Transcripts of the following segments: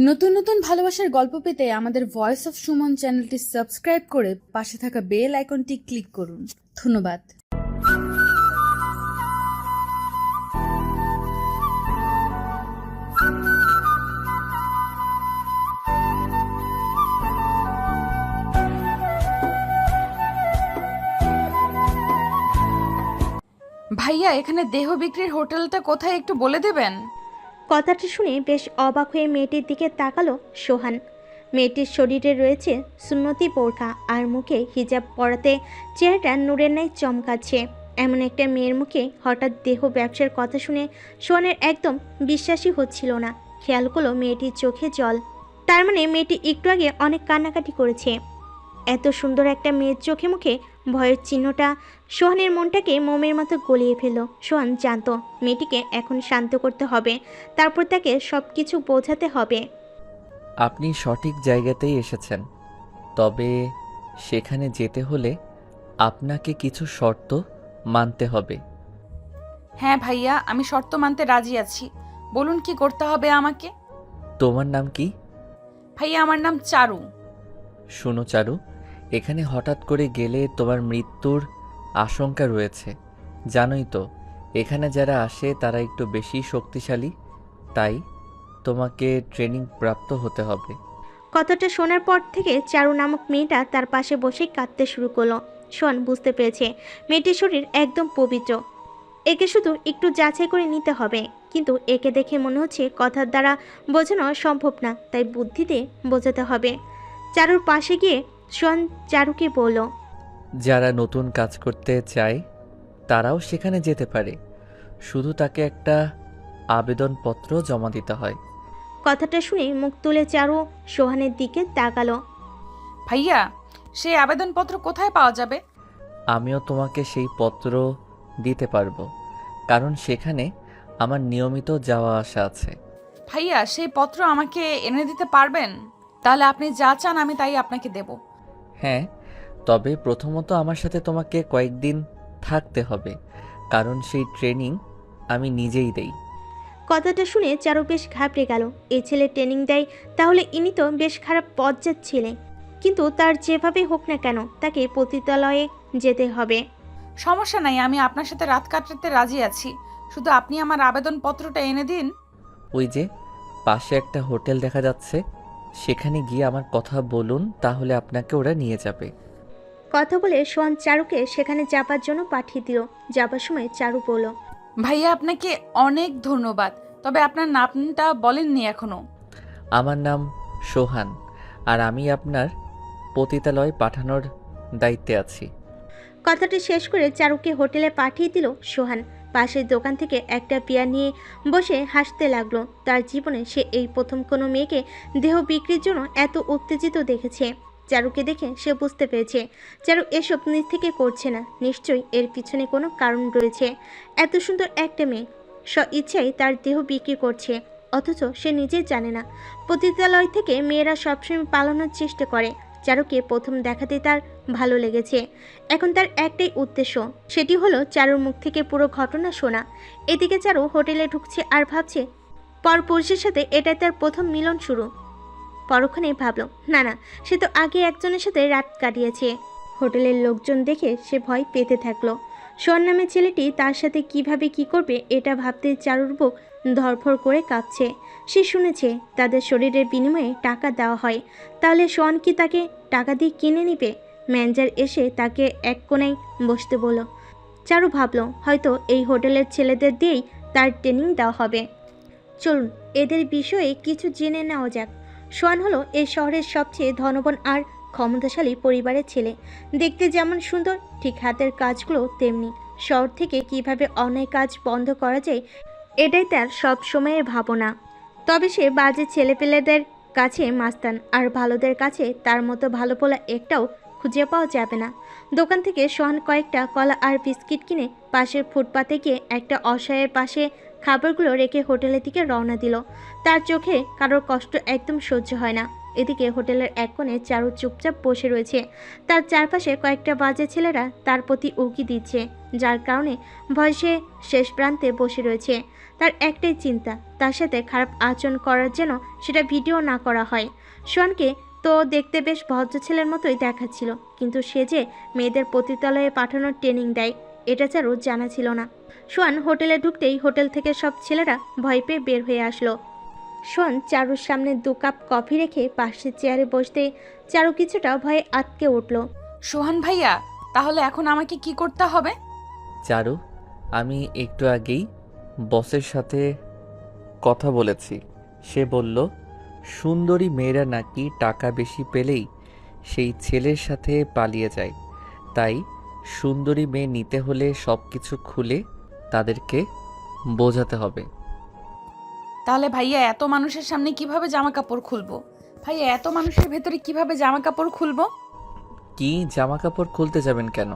নতুন নতুন ভালোবাসার গল্প পেতে আমাদের ভয়েস অফ সুমন চ্যানেলটি সাবস্ক্রাইব করে পাশে থাকা বেল আইকনটি ক্লিক করুন। ধন্যবাদ। ভাইয়া, এখানে দেহ বিক্রির হোটেলটা কোথায় একটু বলে দেবেন? কথাটা শুনে বেশ অবাক হয়ে মেয়েটির দিকে তাকালো সোহান। মেয়েটির শরীরে রয়েছে সুন্নতি বোরকা আর মুখে হিজাব পরাতে চেহারাটা নূরের ন্যায় চমকাচ্ছে। এমন একটা মেয়ের মুখে হঠাৎ দেহ ব্যবসার কথা শুনে সোহানের একদম বিশ্বাসই হচ্ছিল না। খেয়াল করলো মেয়েটির চোখে জল। তার মানে মেয়েটি একটু আগে অনেক কান্নাকাটি করেছে। এত সুন্দর একটা মেয়ের চোখে মুখে ভয়ের চিহ্নটা সোহানের মনটাকে মোমের মতো গলিয়ে ফেলল। সোহান জানতো মেয়েটিকে এখন শান্ত করতে হবে, তারপর তাকে সব কিছু বোঝাতে হবে। আপনি সঠিক জায়গাতেই এসেছেন, তবে সেখানে যেতে হলে আপনাকে কিছু শর্ত মানতে হবে। হ্যাঁ ভাইয়া, আমি শর্ত মানতে রাজি আছি। বলুন কি করতে হবে আমাকে। তোমার নাম কি? ভাইয়া, আমার নাম চারু। শোনো চারু, এখানে হঠাৎ করে গেলে তোমার মৃত্যুর আশঙ্কা রয়েছে। জানোই তো, এখানে যারা আসে তারা একটু বেশি শক্তিশালী, তাই তোমাকে ট্রেনিং প্রাপ্ত হতে হবে। কথাটা শোনার পর থেকে চারু নামক মেয়েটা তার পাশে বসেই কাঁদতে শুরু করলো। সোহান বুঝতে পেরেছে মেয়েটির শরীর একদম পবিত্র, একে শুধু একটু যাচাই করে নিতে হবে। কিন্তু একে দেখে মনে হচ্ছে কথার দ্বারা বোঝানো সম্ভব না, তাই বুদ্ধিতে বোঝাতে হবে। চারুর পাশে গিয়ে সোহান চারুকে বলল, যারা নতুন কাজ করতে চায় তারাও সেখানে যেতে পারে, শুধু তাকে একটা আবেদনপত্র জমা দিতে হয়। কথাটা শুনে মুখ তুলে চারু সোহানের দিকে তাকালো। ভাইয়া, সেই আবেদনপত্র কোথায় পাওয়া যাবে? আমিও তোমাকে সেই পত্র দিতে পারবো, কারণ সেখানে আমার নিয়মিত যাওয়া আসা আছে। ভাইয়া, সেই পত্র আমাকে এনে দিতে পারবেন? তাহলে আপনি যা চান আমি তাই আপনাকে দেব। হ্যাঁ, তবে প্রথমত আমার সাথে তোমাকে কয়েকদিন থাকতে হবে, কারণ সেই ট্রেনিং আমি নিজেই দেই। কথাটা শুনে চারু বেশ ঘাবড়ে গেল। এই ছেলে ট্রেনিং দেয়, তাহলে ইনি তো বেশ খারাপ পর্যায়ের ছেলে। কিন্তু তার যেভাবে হোক না কেন তাকে পতিতালয়ে যেতে হবে। সমস্যা নাই, আমি আপনার সাথে রাত কাটাতে রাজি আছি। শুধু আপনি আমার আবেদনপত্রটা এনে দিন। ওই যে পাশে একটা হোটেল দেখা যাচ্ছে, সেখানে গিয়ে আমার কথা বলুন, তাহলে আপনাকে ওরা নিয়ে যাবে। কথা বলে সোহান চারুকে সেখানে যাবার জন্য পাঠিয়ে দিল। যাবার সময় চারু বলল, ভাইয়া, আপনাকে অনেক ধন্যবাদ। তবে আপনার নামটা বলেননি এখনো। আমার নাম সোহান, আর আমি আপনার পতিতালয় পাঠানোর দায়িত্বে আছি। কথাটি শেষ করে চারুকে হোটেলে পাঠিয়ে দিল সোহান। পাশের দোকান থেকে একটা বিয়ার নিয়ে বসে হাসতে লাগলো। তার জীবনে সে এই প্রথম কোনো মেয়েকে দেহ বিক্রির জন্য এত উত্তেজিত দেখেছে। চারুকে দেখে সে বুঝতে পেরেছে চারু এসব নিজ থেকে করছে না, নিশ্চয়ই এর পিছনে কোনো কারণ রয়েছে। এত সুন্দর একটা মেয়ে স্ব ইচ্ছাই তার দেহ বিক্রি করছে, অথচ সে নিজেই জানে না। পতিতালয় থেকে মেয়েরা সবসময় পালানোর চেষ্টা করে। চারুকে প্রথম দেখাতে তার ভালো লেগেছে। এখন তার একটাই উদ্দেশ্য, সেটি হলো চারুর মুখ থেকে পুরো ঘটনা শোনা। এদিকে চারু হোটেলে ঢুকছে আর ভাবছে পরপুরুষের সাথে এটাই তার প্রথম মিলন শুরু। পরক্ষণেই ভাবল, না না, সে তো আগে একজনের সাথে রাত কাটিয়েছে। হোটেলের লোকজন দেখে সে ভয় পেতে থাকলো। সোহান নামে ছেলেটি তার সাথে কিভাবে কি করবে এটা ভাবতে চারুর বুক ধরফর করে কাঁপছে। সে শুনেছে তাদের শরীরের বিনিময়ে টাকা দেওয়া হয়, তাহলে সোহান কি তাকে টাকা দিয়ে কিনে নিবে? ম্যানেজার এসে তাকে এক কোণায় বসতে বলল। চারু ভাবল হয়তো এই হোটেলের ছেলেদের দিয়েই তার ট্রেনিং দেওয়া হবে। চলুন এদের বিষয়ে কিছু জেনে নেওয়া যাক। সোহান হলো এই শহরের সবচেয়ে ধনবান আর ক্ষমতাশালী পরিবারের ছেলে। দেখতে যেমন সুন্দর, ঠিক হাতের কাজগুলো তেমনি। শহর থেকে কিভাবে অন্যায় কাজ বন্ধ করা যায় এটাই তার সব সময়ের ভাবনা। তবে সে বাজে ছেলেপেলেদের কাছে মাস্তান, আর ভালোদের কাছে তার মতো ভালো পোলা একটাও খুঁজে পাওয়া যাবে না। দোকান থেকে সোহান কয়েকটা কলা আর বিস্কিট কিনে পাশের ফুটপাতে গিয়ে একটা অসহায়ের পাশে খাবারগুলো রেখে হোটেলের দিকে রওনা দিল। তার চোখে কারোর কষ্ট একদম সহ্য হয় না। এদিকে হোটেলের এক কোণে চারু চুপচাপ বসে রয়েছে। তার চারপাশে কয়েকটা বাজে ছেলেরা তার প্রতি উকি দিচ্ছে, যার কারণে ভয় সে শেষ প্রান্তে বসে রয়েছে। তার একটাই চিন্তা, তার সাথে খারাপ আচরণ করার জন্য সেটা ভিডিও না করা হয়। সোহানকে তো দেখতে বেশ ভদ্র ছেলের মতোই দেখাচ্ছিল, কিন্তু সে যে মেয়েদের পতিতালয়ে পাঠানোর ট্রেনিং দেয় এটা চারু জানা ছিল না। সোহান হোটেলে ঢুকতেই হোটেল থেকে সব ছেলেরা ভয় পেয়ে বের হয়ে আসলো। সোহান চারুর সামনে 2 কাপ কফি রেখে পাশের চেয়ারে বসতে চারু কিছুটা ভয়ে আটকে উঠল। সোহান ভাইয়া, তাহলে এখন আমাকে কি করতে হবে? চারু, আমি একটু আগেই বসের সাথে কথা বলেছি। সে বলল সুন্দরী মেয়েরা নাকি টাকা বেশি পেলেই সেই ছেলের সাথে পালিয়ে যায়। তাই সুন্দরী মেয়ে নিতে হলে সব কিছু খুলে তাদেরকে বোঝাতে হবে। তাহলে ভাইয়া এত মানুষের সামনে কিভাবে জামা কাপড় খুলবো? ভাইয়া এত মানুষের ভেতরে কিভাবে জামা কাপড় খুলবো? কি জামা কাপড় খুলতে যাবেন কেন?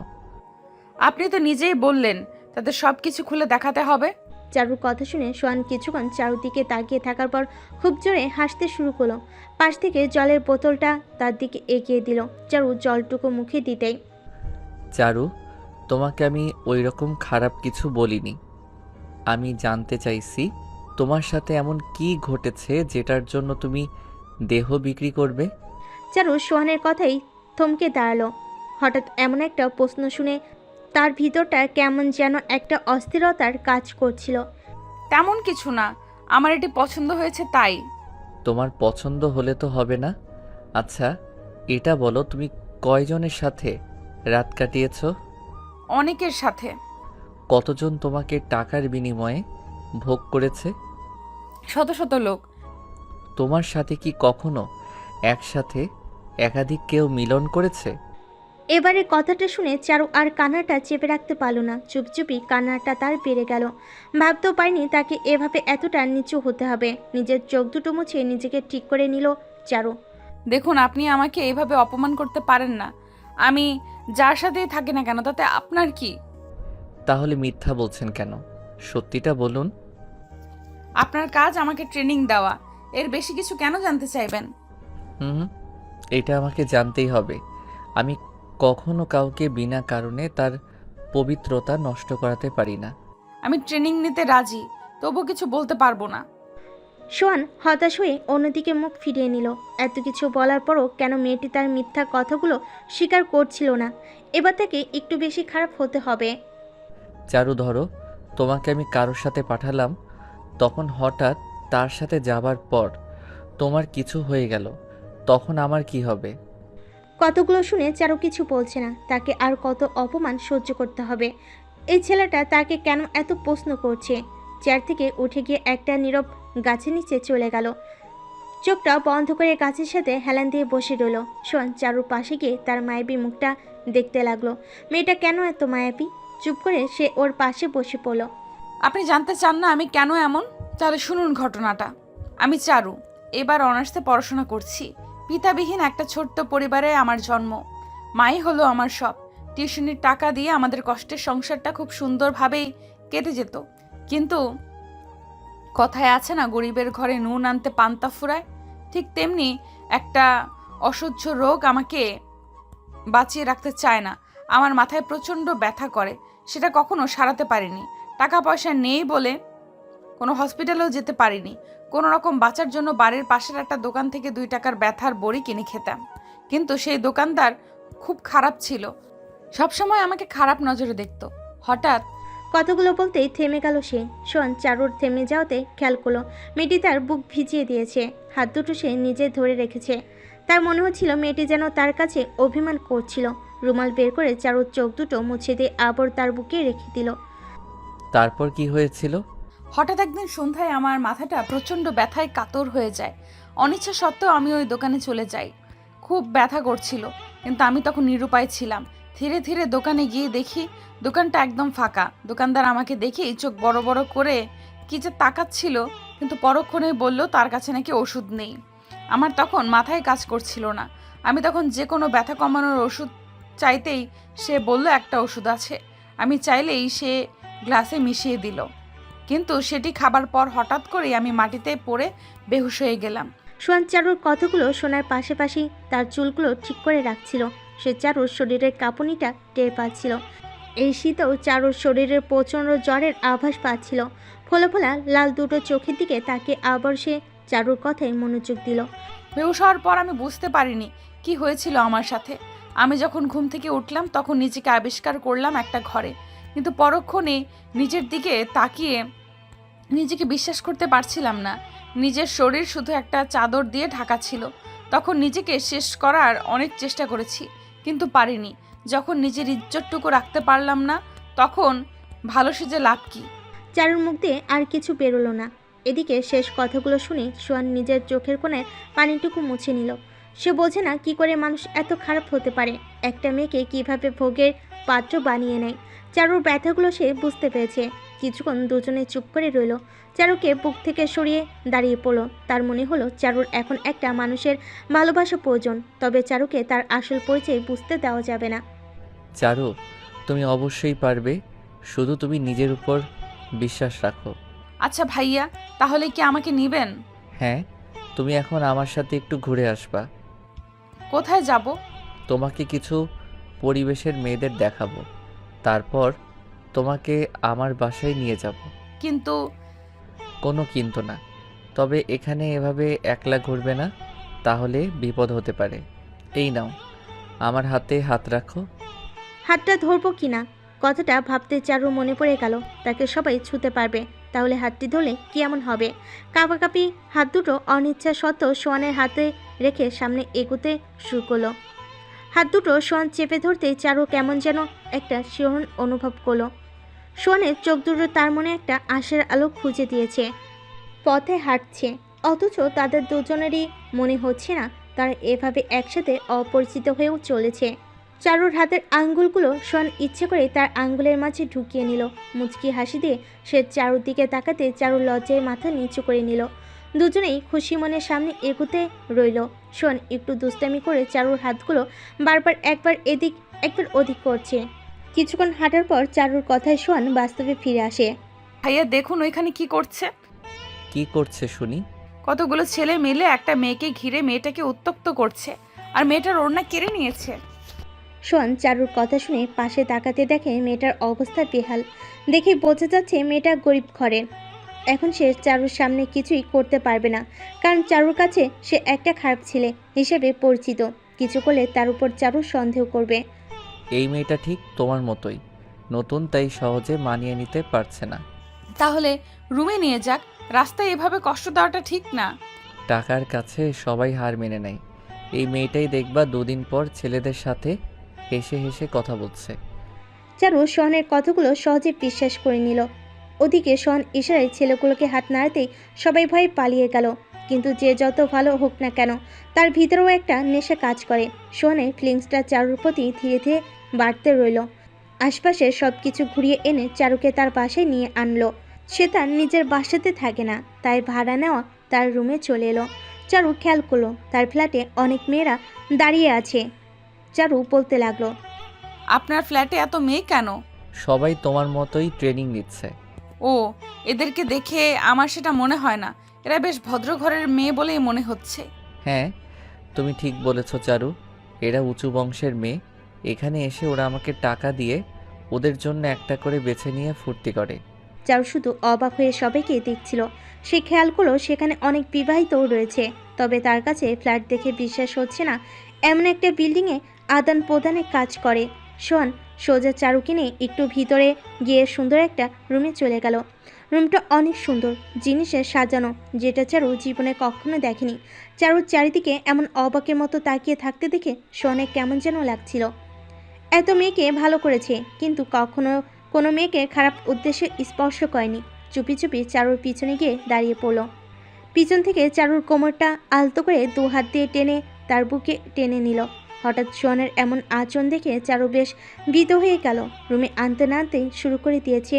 আপনি তো নিজেই বললেন তাদের সব কিছু খুলে দেখাতে হবে। চারুর কথা শুনে সোহান কিছুক্ষণ চারুর দিকে তাকিয়ে থাকার পর খুব জোরে হাসতে শুরু করলো। পাশ থেকে জলের বোতলটা তার দিকে এগিয়ে দিল। চারু জলটুকু মুখে দিতেই, চারু, তোমাকে আমি ওই রকম খারাপ কিছু বলিনি। আমি জানতে চাইছি তোমার সাথে এমন কি ঘটেছে যেটার জন্য তুমি দেহ বিক্রি করবে? চারু সোহানের কথাই থমকে দাঁড়ালো। হঠাৎ এমন একটা প্রশ্ন শুনে তার ভিতরটা কেমন যেন একটা অস্থিরতার কাজ করছিল। তেমন কিছু না, আমার এটি পছন্দ হয়েছে তাই। তোমার পছন্দ হলে তো হবে না। আচ্ছা, এটা বলো তুমি কয়জনের সাথে রাত কাটিয়েছো? অনেকের সাথে। কতজন তোমাকে টাকার বিনিময়ে ভোগ করেছে? শত শত লোক। তোমার সাথে কি কখনো একসাথে একাধিক কেউ মিলন করেছে? এবারে কথাটা শুনে চারু আর কান্নাটা চেপে রাখতে পারল না। চুপচুপি কান্নাটা তার বেড়ে গেল। ভাবতেও পারিনি তাকে এভাবে এতটা নিচু হতে হবে। নিজের চোখ দুটো মুছে নিজেকে ঠিক করে নিল চারু। দেখুন, আপনি আমাকে এইভাবে অপমান করতে পারেন না। আমি যার সাথেই থাকি না কেন তাতে আপনার কি? তাহলে মিথ্যা বলছেন কেন? সত্যিটা বলুন। আপনার কাজ আমাকে ট্রেনিং দেওয়া, এর বেশি কিছু কেন জানতে চাইবেন? হুম, এটা আমাকে জানতেই হবে। আমি কখনো কাউকে বিনা কারণে তার পবিত্রতা নষ্ট করাতে পারি না। আমি ট্রেনিং নিতে রাজি, তবু কিছু বলতে পারবো না। সোহান হতাশ হয়ে অন্যদিকে মুখ ফিরিয়ে নিল। এত কিছু বলার পরও কেন মেয়েটি তার মিথ্যা কথাগুলো স্বীকার করছিল না? এবার তাকে একটু বেশি খারাপ হতে হবে। চারু, ধরো তোমাকে আমি কারোর সাথে পাঠালাম, তখন হঠাৎ তার সাথে যাবার পর তোমার কিছু হয়ে গেল, তখন আমার কি হবে? কতগুলো শুনে চারু কিছু বলছে না। তাকে আর কত অপমান সহ্য করতে হবে? এই ছেলেটা তাকে কেন এত প্রশ্ন করছে? চেয়ার থেকে উঠে গিয়ে একটা নীরব গাছের নিচে চলে গেল। চোখটা বন্ধ করে গাছের সাথে হেলান দিয়ে বসে রইল। সোহান চারুর পাশে গিয়ে তার মায়াবী মুখটা দেখতে লাগলো। মেয়েটা কেন এত মায়াবী? চুপ করে সে ওর পাশে বসে পড়ল। আপনি জানতে চান না আমি কেন এমন? তাহলে শুনুন ঘটনাটা। আমি চারু, এবার অনার্সে পড়াশোনা করছি। পিতাবিহীন একটা ছোট্ট পরিবারে আমার জন্ম। মাই হলো আমার সব। টিউশনির টাকা দিয়ে আমাদের কষ্টের সংসারটা খুব সুন্দরভাবেই কেটে যেত। কিন্তু কথায় আছে না, গরিবের ঘরে নুন আনতে পান্তা ফুরায়, ঠিক তেমনি একটা অসহ্য রোগ আমাকে বাঁচিয়ে রাখতে চায় না। আমার মাথায় প্রচণ্ড ব্যথা করে, সেটা কখনো সারাতে পারিনি। টাকা পয়সা নেই বলে কোনো হসপিটালেও যেতে পারিনি। কোনো রকম বাঁচার জন্য বাড়ির পাশের একটা দোকান থেকে 2 টাকার ব্যথার বড়ি কিনে খেতাম। কিন্তু সেই দোকানদার খুব খারাপ ছিল, সবসময় আমাকে খারাপ নজরে দেখতো। হঠাৎ কতগুলো বলতেই থেমে গেল সে। সোহান চারুর থেমে যাওয়াতে খেয়াল করলো মেয়েটি তার বুক ভিজিয়ে দিয়েছে। হাত দুটো সে নিজে ধরে রেখেছে। তার মনে হচ্ছিল মেয়েটি যেন তার কাছে অভিমান করছিল। রুমাল বের করে চারুর চোখ দুটো মুছে দিয়ে আবার তার বুকে রেখে দিল। তারপর কি হয়েছিল? হঠাৎ একদিন সন্ধ্যায় আমার মাথাটা প্রচণ্ড ব্যথায় কাতর হয়ে যায়। অনিচ্ছা সত্ত্বেও আমি ওই দোকানে চলে যাই। খুব ব্যথা করছিল, কিন্তু আমি তখন নিরুপায় ছিলাম। ধীরে ধীরে দোকানে গিয়ে দেখি দোকানটা একদম ফাঁকা। দোকানদার আমাকে দেখেই চোখ বড় বড় করে কি যে তাকাচ্ছিল, কিন্তু পরক্ষণে বলল তার কাছে নাকি ওষুধ নেই। আমার তখন মাথায় কাজ করছিল না। আমি তখন যে কোনো ব্যথা কমানোর ওষুধ চাইতেই সে বলল একটা ওষুধ আছে। আমি চাইলেই সে গ্লাসে মিশিয়ে দিল, কিন্তু সেটি খাবার পর হঠাৎ করেই আমি মাটিতে পড়ে বেহুশ হয়ে গেলাম। সোহান চারুর কথাগুলো শোনার পাশাপাশি তার চুলগুলো ঠিক করে রাখছিল। সে চারুর শরীরের কাঁপুনিটা টের পাচ্ছিল। এই শীতেও চারুর শরীরের প্রচণ্ড জ্বরের আভাস পাচ্ছিল। ফোলা ফোলা লাল দুটো চোখের দিকে তাকে আবার সে চারুর কথায় মনোযোগ দিল। বেহুশ হওয়ার পর আমি বুঝতে পারিনি কি হয়েছিল আমার সাথে। আমি যখন ঘুম থেকে উঠলাম তখন নিজেকে আবিষ্কার করলাম একটা ঘরে, কিন্তু পরক্ষণে নিজের দিকে তাকিয়ে নিজেকে বিশ্বাস করতে পারছিলাম না। নিজের শরীর শুধু একটা চাদর দিয়ে ঢাকা ছিল। তখন নিজেকে শেষ করার অনেক চেষ্টা করেছি, কিন্তু পারিনি। যখন নিজের ইজ্জতটুকু রাখতে পারলাম না, তখন ভালো সেজে লাভ কি? চারুর মুখ দিয়ে আর কিছু বেরোলো না। এদিকে শেষ কথাগুলো শুনে সোহান নিজের চোখের কোণায় পানিটুকু মুছে নিল। সে বোঝে না কি করে মানুষ এত খারাপ হতে পারে, একটা মেয়েকে কিভাবে ভোগের পাত্র বানিয়ে নেয়। চারুর ব্যথাগুলো সে বুঝতে পেরেছে। কিছুক্ষণ দুজনে চুপ করে রইল। চারুকে বুক থেকে সরিয়ে দাঁড়িয়ে পড়ল। তার মনে হলো চারুর এখন একটা মানুষের ভালোবাসা প্রয়োজন, তবে চারুকে তার আসল পরিচয় বুঝতে দেওয়া যাবে না। চারু, তুমি অবশ্যই পারবে, শুধু তুমি নিজের উপর বিশ্বাস রাখো। আচ্ছা ভাইয়া, তাহলে কি আমাকে নিবেন? হ্যাঁ, তুমি এখন আমার সাথে একটু ঘুরে আসবা। কোথায় যাব? তোমাকে কিছু পরিবেশের মেয়েদের দেখাবো, তারপর তোমাকে আমার বাসায় নিয়ে যাব। কিন্তু কোনো কিন্তু না, তবে এখানে এভাবে একলা ঘুরবে না, তাহলে বিপদ হতে পারে। এই নাও, আমার হাতে হাত রাখো। হাতটা ধরবো কিনা কথাটা ভাবতে চারু মনে পড়ে গেল তাকে সবাই ছুতে পারবে, তাহলে হাতটি ধরলে কি এমন হবে। কাঁপাকাঁপি হাত দুটো অনিচ্ছা সত্ত্বেও সোয়ানের হাতে রেখে সামনে এগোতে শুরু করলো। হাত দুটো সোয়ান চেপে ধরতেই চারু কেমন যেন একটা শিহরণ অনুভব করলো। সোয়ানের চোখ দুটো তার মনে একটা আশার আলো খুঁজে দিয়েছে। পথে হাঁটছে, অথচ তাদের দুজনেরই মনে হচ্ছে না তারা এভাবে একসাথে অপরিচিত হয়েও চলেছে। চারুর হাতের আঙ্গুলগুলো সোয়ান ইচ্ছে করে তার আঙ্গুলের মাঝে ঢুকিয়ে নিল। মুচকি হাসি দিয়ে সে চারুর দিকে তাকাতে চারুর লজ্জায় মাথা নিচু করে নিল। দুজনেই খুশি মনে সামনে এগোতে রইল। সোয়ান একটু দুষ্টামি করে চারুর হাতগুলো বারবার একবার এদিক একবার ওদিক করছে। কিছুক্ষণ হাঁটার পর চারুর কথায় সোয়ান বাস্তবে ফিরে আসে। ভাইয়া দেখুন ওইখানে কি করছে। কি করছে শুনি? কতগুলো ছেলে মিলে একটা মেয়েকে ঘিরে মেয়েটাকে উত্তপ্ত করছে, আর মেয়েটার ওড়না কেড়ে নিয়েছে। সোয়ান চারুর কথা শুনে পাশে তাকাতে দেখে মেয়েটার অবস্থা বেহাল। দেখে বোঝা যাচ্ছে মেয়েটা গরিব ঘরের। এখন সে চারুর সামনে কিছুই করতে পারবে না, কারণ চারুর কাছে সে একটা খারাপ ছেলে হিসেবে পরিচিত। কিছু করলে তার উপর চারু সন্দেহ করবে। এই মেয়েটা ঠিক তোমার মতোই নতুন, তাই সহজে মানিয়ে নিতে পারছে না। তাহলে রুমে নিয়ে যাক, রাস্তায় এভাবে কষ্ট দেওয়াটা ঠিক না। টাকার কাছে সবাই হার মেনে নেয়। এই মেয়েটাই দেখবা দুদিন পর ছেলেদের সাথে হেসে হেসে কথা বলছে। চারু সোহানের কথাগুলো সহজে বিশ্বাস করে নিল। ওদিকে সোহান ইশারায় ছেলেগুলোকে হাত নাড়াতেই সবাই ভয়ে পালিয়ে গেল। কিন্তু যে যত ভালো হোক না কেন, তার ভিতরেও একটা নেশা কাজ করে। সোহানের ফিলিংসটা চারুর প্রতি ধীরে ধীরে বাড়তে রইল। আশপাশে সব কিছু ঘুরিয়ে এনে চারুকে তার বাসায় নিয়ে আনলো। সে তার নিজের বাসাতে থাকে না, তাই ভাড়া নেওয়া তার রুমে চলে এলো। চারু খেয়াল করলো তার ফ্ল্যাটে অনেক মেয়েরা দাঁড়িয়ে আছে। চারু বলতে লাগলো, আপনার ফ্ল্যাটে এত মেয়ে কেন? সবাই তোমার মতোই ট্রেনিং নিচ্ছে। ও, এদেরকে দেখে আমার সেটা মনে হয় না। এরা বেশ ভদ্র ঘরের মেয়ে বলেই মনে হচ্ছে। হ্যাঁ, তুমি ঠিক বলেছ চারু, এরা উঁচু বংশের মেয়ে। এখানে এসে ওরা আমাকে টাকা দিয়ে ওদের জন্য একটা করে বেছে নিয়ে ফুর্তি করে। চারু শুধু অবাক হয়ে সবাইকে দেখছিল। সে খেয়াল করলো সেখানে অনেক বিবাহিতও রয়েছে, তবে তার কাছে ফ্ল্যাট দেখে বিশ্বাস হচ্ছে না এমন একটা বিল্ডিংয়ে আদান প্রদানে কাজ করে। সোহান সোজা চারুকে নিয়ে একটু ভিতরে গিয়ে সুন্দর একটা রুমে চলে গেল। রুমটা অনেক সুন্দর জিনিসে সাজানো, যেটা চারু জীবনে কখনো দেখেনি। চারুর চারিদিকে এমন অবাকের মতো তাকিয়ে থাকতে দেখে সোহানের কেমন যেন লাগছিল। এত মেয়েকে ভালো করেছে, কিন্তু কখনো কোনো মেয়েকে খারাপ উদ্দেশ্যে স্পর্শ করেনি। চুপি চুপি চারুর পিছনে গিয়ে দাঁড়িয়ে পড়ল। পিছন থেকে চারুর কোমরটা আলতো করে দু হাত দিয়ে টেনে তার বুকে টেনে নিল। হঠাৎ সোহানের এমন আচরণ দেখে চারু বেশ ভীত হয়ে গেল। রুমে আনতে না আনতেই শুরু করে দিয়েছে।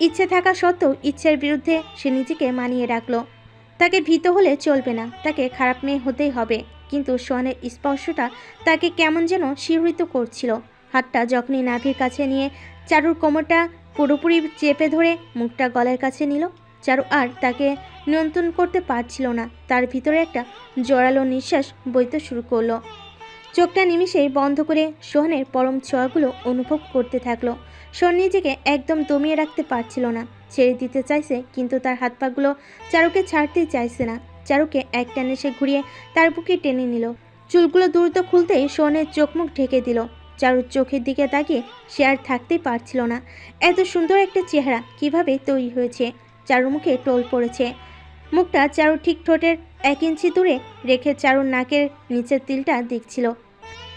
ইচ্ছে থাকা সত্ত্বেও ইচ্ছের বিরুদ্ধে সে নিজেকে মানিয়ে রাখলো। তাকে ভীত হলে চলবে না, তাকে খারাপ মেয়ে হতেই হবে। কিন্তু সোহানের স্পর্শটা তাকে কেমন যেন শিহরিত করছিল। হাতটা যখনই নাভির কাছে নিয়ে চারুর কোমরটা পুরোপুরি চেপে ধরে মুখটা গলার কাছে নিল। চারু আর তাকে নিয়ন্ত্রণ করতে পারছিল না। তার ভিতরে একটা জোরালো নিঃশ্বাস বইতে শুরু করলো। চোখটা নিমিষেই বন্ধ করে সোহানের পরম ছোঁয়াগুলো অনুভব করতে থাকলো। সোহান নিজেকে একদম দমিয়ে রাখতে পারছিল না। ছেড়ে দিতে চাইছে, কিন্তু তার হাত পাগুলো চারুকে ছাড়তেই চাইছে না। চারুকে এক টানে সে ঘুরিয়ে তার বুকে টেনে নিল। চুলগুলো দ্রুত খুলতেই সোহানের চোখ মুখ ঢেকে দিল। চারুর চোখের দিকে তাকিয়ে সে আর থাকতেই পারছিল না। এত সুন্দর একটা চেহারা কিভাবে তৈরি হয়েছে? চারুর মুখে টোল পড়েছে। মুখটা চারু ঠিক ঠোঁটের 1 ইঞ্চি দূরে রেখে চারুর নাকের নিচের তিলটা দেখছিল।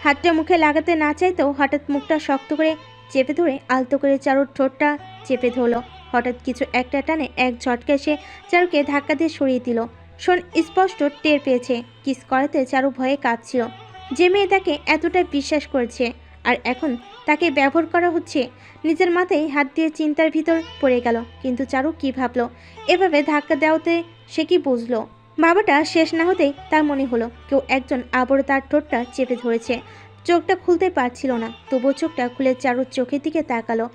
হাতটা মুখে লাগাতে না চাইতেও হঠাৎ মুখটা শক্ত করে চেপে ধরে আলতো করে চারুর ঠোঁটটা চেপে ধরল। হঠাৎ কিছু একটা টানে এক ঝটকায় সে চারুকে ধাক্কা দিয়ে সরিয়ে দিল। শোন স্পষ্ট টের পেয়েছে। কিস করাতে চারু ভয়ে কাঁপছিল। যে মেয়ে তাকে এতটা বিশ্বাস করেছে, আর এখন তাকে ব্যবহার করা হচ্ছে। নিজের মাথায় হাত দিয়ে চিন্তার ভিতর পড়ে গেল। কিন্তু চারু কি ভাবলো? এভাবে ধাক্কা দেওয়াতে সে কি বুঝলো? বাবাটা শেষ না হতেই তার মনে হলো কেউ একজন আবারও তার ঠোঁটটা চেপে ধরেছে। চোখটা খুলতে পারছিল না, তবুও চোখটা খুলে চারুর চোখের দিকে তাকালো।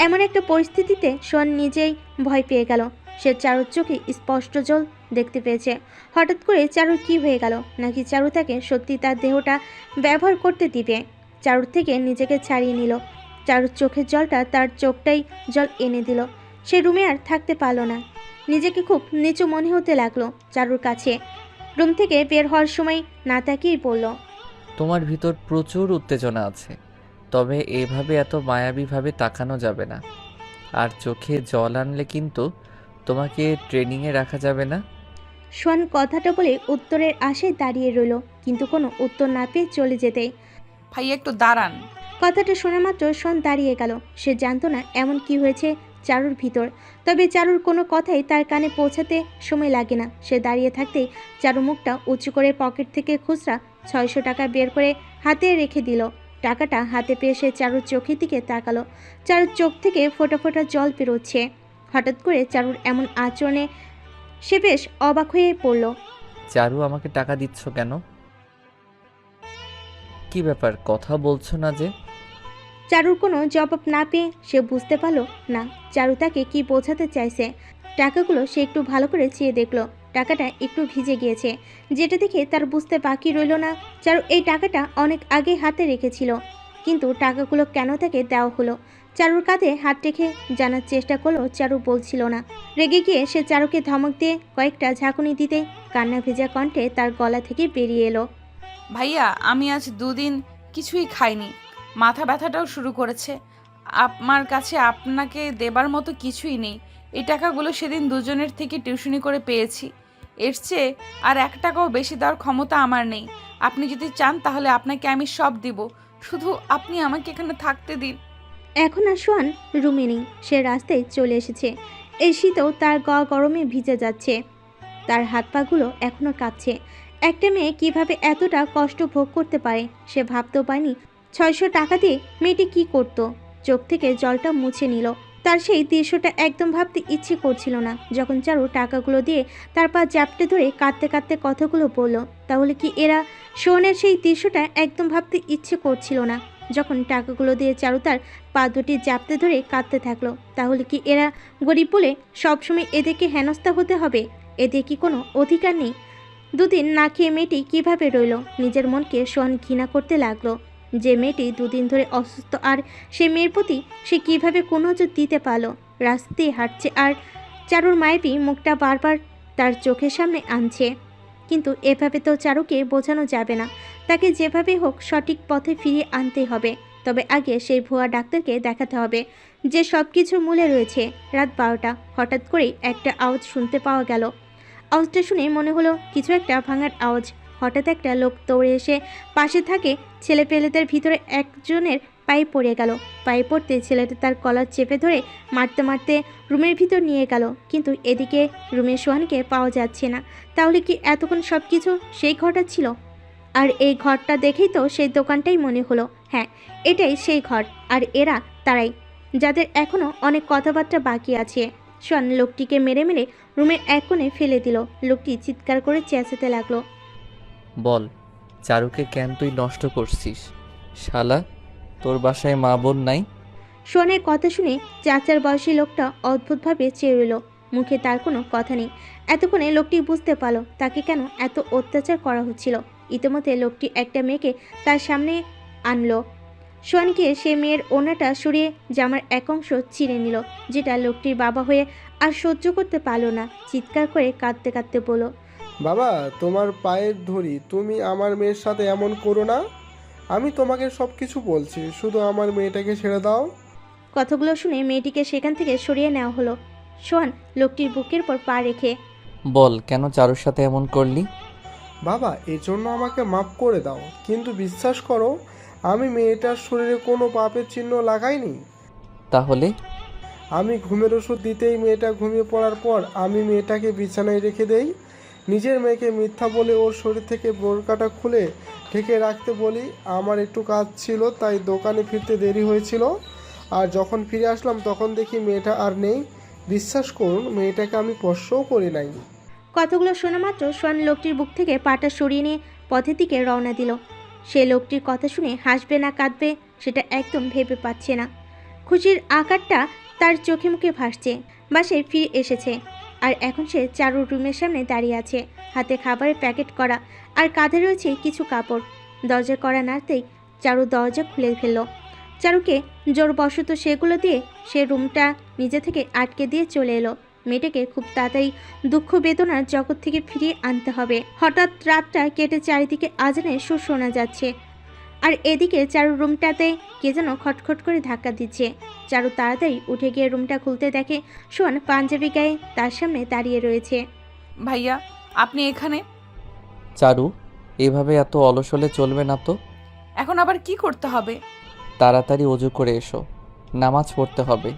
এমন একটা পরিস্থিতিতে সোহান নিজেই ভয় পেয়ে গেল। সে চারুর চোখে স্পষ্ট জল দেখতে পেয়েছে। হঠাৎ করে চারুর কি হয়ে গেল? নাকি চারু তাকে সত্যি তার দেহটা ব্যবহার করতে দিবে? চারুর থেকে নিজেকে ছাড়িয়ে নিল। চারুর চোখের জলটা তার চোখটাই জল এনে দিল। সে রুমে আর থাকতে পারল না। নিজেকে খুব নিচু মনে হতে লাগলো চারুর কাছে। রুম থেকে বের হওয়ার সময় না তাকিয়েই বলল, তোমার ভিতর প্রচুর উত্তেজনা আছে, তবে এভাবে এত মায়াবীভাবে তাকানো যাবে না। আর চোখে জল আনলে কিন্তু তোমাকে ট্রেনিংয়ে রাখা যাবে না। সোহান কথাটা বলে উত্তরের আশায় দাঁড়িয়ে রইল, কিন্তু কোনো উত্তর না পেয়ে চলে যেতে। ভাইয়া একটু দাঁড়ান। কথাটা শোনা মাত্র সোহান দাঁড়িয়ে গেল। সে জানতো না এমন কি হয়েছে চারুর ভিতর, তবে চারুর কোনো কথাই তার কানে পৌঁছাতে সময় লাগে না। সে দাঁড়িয়ে থাকতেই চারু মুখটা উঁচু করে পকেট থেকে খুচরা 600 টাকা বের করে হাতে রেখে দিল। টাকাটা হাতে পেয়ে সে চারুর চোখের দিকে তাকালো। চারুর চোখ থেকে ফোঁটা ফোঁটা জল বেরোচ্ছে। হঠাৎ করে চারুর এমন আচরণে সে বেশ অবাক হয়ে পড়ল। চারু, আমাকে টাকা দিচ্ছ কেন? কি ব্যাপার, কথা বলছো না যে? চারুর কোনো জবাব না পেয়ে সে বুঝতে পারল না চারু তাকে কি বোঝাতে চাইছে। টাকাগুলো সে একটু ভালো করে চেয়ে দেখলো। টাকাটা একটু ভিজে গিয়েছে, যেটা দেখে তার বুঝতে বাকি রইল না চারু এই টাকাটা অনেক আগে হাতে রেখেছিল। কিন্তু টাকাগুলো কেন তাকে দেওয়া হলো? চারুর কাঁধে হাত রেখে জানার চেষ্টা করলো চারু বলছিল না। রেগে গিয়ে সে চারুকে ধমক দিয়ে কয়েকটা ঝাঁকুনি দিতে কান্না ভেজা কণ্ঠে তার গলা থেকে বেরিয়ে এলো, ভাইয়া আমি আজ 2 দিন কিছুই খাইনি, মাথা ব্যথাটাও শুরু করেছে। আমার কাছে আপনাকে দেবার মতো কিছুই নেই। এই টাকাগুলো সেদিন দুজনের থেকে টিউশনি করে পেয়েছি। এর চেয়ে আর 1 টাকাও বেশি দেওয়ার ক্ষমতা আমার নেই। আপনি যদি চান তাহলে আপনাকে আমি সব দিব, শুধু আপনি আমাকে এখানে থাকতে দিন। এখন আর সোহান রুমে নেই। সে রাস্তায় চলে এসেছে। এই শীতেও তার গা গরমে ভিজে যাচ্ছে। তার হাত পাগুলো এখনো কাঁপছে। একটা মেয়ে কিভাবে এতটা কষ্ট ভোগ করতে পারে সে ভাবতেও পারেনি। 600 টাকা দিয়ে মেয়েটি কি করত? চোখ থেকে জলটা মুছে নিল। তার সেই দৃশ্যটা একদম ভাবতে ইচ্ছে করছিল না। যখন চারু টাকাগুলো দিয়ে তার পা জাপটে ধরে কাঁদতে কাঁদতে কথাগুলো বলল, তাহলে কি এরা সোহানের সেই দৃশ্যটা একদম ভাবতে ইচ্ছে করছিল না। যখন টাকাগুলো দিয়ে চারু তার পা দুটি জাপতে ধরে কাঁদতে থাকলো, তাহলে কি এরা গরিব বলে সবসময় এদেরকে হেনস্থা হতে হবে? এদের কি কোনো অধিকার নেই? 2 দিন না খেয়ে মেয়েটি কিভাবে রইল? নিজের মনকে সোহান ঘৃণা করতে লাগলো। যে মেয়েটি 2 দিন ধরে অসুস্থ, আর সে মেয়ের প্রতি সে কিভাবে কোনো নজর দিতে পারলো? রাস্তায় হাঁটছে আর চারুর মায়াবী মুখটা বারবার তার চোখের সামনে আনছে। কিন্তু এভাবে তো চারুকে বোঝানো যাবে না। তাকে যেভাবে হোক সঠিক পথে ফিরিয়ে আনতে হবে। তবে আগে সেই ভুয়া ডাক্তারকে দেখাতে হবে, যে সব কিছুর মূলে রয়েছে। রাত 12টা। হঠাৎ করেই একটা আওয়াজ শুনতে পাওয়া গেল। আওয়াজটা শুনে মনে হলো কিছু একটা ভাঙার আওয়াজ। হঠাৎ একটা লোক দৌড়ে এসে পাশে থাকে ছেলেপেলেদের ভিতরে একজনের পায়ে পড়ে গেল। পায়ে পড়তে ছেলেটা তার কলার চেপে ধরে মারতে মারতে রুমের ভিতর নিয়ে গেল। কিন্তু এদিকে রুমে সোহানকে পাওয়া যাচ্ছে না। তাহলে কি এতক্ষণ সব কিছু সেই ঘরটা ছিল? আর এই ঘরটা দেখেই তো সেই দোকানটাই মনে হলো। হ্যাঁ, এটাই সেই ঘর। আর এরা তারাই, যাদের এখনো অনেক কথাবার্তা বাকি আছে। সোহান লোকটিকে মেরে মেরে রুমের এক কোণে ফেলে দিল। লোকটি চিৎকার করে চেঁচাতে লাগলো, বল, চারুকে কেন তুই নষ্ট করছিস? শালা, তোর বাসায় মা বোন নাই? সোহানের কথা শুনে চাচার বয়সী লোকটা অদ্ভুতভাবে চেয়ে রইল। মুখে তার কোনো কথা নেই। এতক্ষণে লোকটি বুঝতে পারল তাকে কেন এত অত্যাচার করা হচ্ছিল। ইতিমধ্যে লোকটি একটা মেয়েকে তার সামনে আনলো। সোহান গিয়ে সে মেয়ের ওড়নাটা সরিয়ে জামার এক অংশ ছিঁড়ে নিল, যেটা লোকটির বাবা হয়ে আর সহ্য করতে পারল না। চিৎকার করে কাঁদতে কাঁদতে বলল, বাবা, তোমার পায়ের ধরি, তুমি আমার মেয়ের সাথে এমন করো না। আমি তোমাকে সব কিছু বলছি, শুধু আমার মেয়েটাকে ছেড়ে দাও। কথাগুলো শুনে মেয়েটিকে সেখান থেকে সরিয়ে নেওয়া হলো। সোহান লোকটির বুকের পর পা রেখে, বল কেন চারুর সাথে এমন করলি? বাবা, এর জন্য আমাকে মাফ করে দাও, কিন্তু বিশ্বাস করো আমি মেয়েটার শরীরে কোনো পাপের চিহ্ন লাগাইনি। তাহলে আমি ঘুমের ওষুধ দিতেই মেয়েটা ঘুমিয়ে পড়ার পর আমি মেয়েটাকে বিছানায় রেখে দেই। নিজের মেয়েকে মিথ্যা বলে ওর শরীর থেকে বোরকাটা খুলে ঢেকে রাখতে বলি। আমার একটু কাজ ছিল তাই দোকানে ফিরতে দেরি হয়েছিল, আর যখন ফিরে আসলাম তখন দেখি মেয়েটা আর নেই। বিশ্বাস করুন, মেয়েটাকে আমি স্পর্শও করি নাই। কথাগুলো শোনা মাত্র সোহান লোকটির বুক থেকে পাটা সরিয়ে নিয়ে পথের দিকে রওনা দিল। সে লোকটির কথা শুনে হাসবে না কাঁদবে সেটা একদম ভেবে পাচ্ছে না। খুশির আকারটা তার চোখে মুখে ভাসছে। বাসায় ফিরে এসেছে আর এখন সে চারুর রুমের সামনে দাঁড়িয়ে আছে, হাতে খাবারের প্যাকেট করা আর কাঁধে রয়েছে কিছু কাপড়। দরজা করা নাড়তেই চারু দরজা খুলে ফেলল। চারুকে জোরবশত সেগুলো দিয়ে সে রুমটা নিজে থেকে আটকে দিয়ে চলে এলো। মেয়েটাকে খুব তাড়াতাড়ি দুঃখ বেদনার জগৎ থেকে ফিরিয়ে আনতে হবে। হঠাৎ রাতটা কেটে চারিদিকে আজানের সুর শোনা যাচ্ছে, আর এদিকে চারুর রুমটাতে কে যেন খটখট করে ধাক্কা দিচ্ছে। চারু তাড়াতাড়ি উঠে গিয়ে রুমটা খুলতে দেখে সোহান পাঞ্জাবি গায়ে তার সামনে দাঁড়িয়ে রয়েছে। ভাইয়া, আপনি এখানে? চারু, এভাবে এত অলস হলে চলবে না তো। এখন আবার কি করতে হবে? তাড়াতাড়ি অজু করে এসো, নামাজ পড়তে হবে।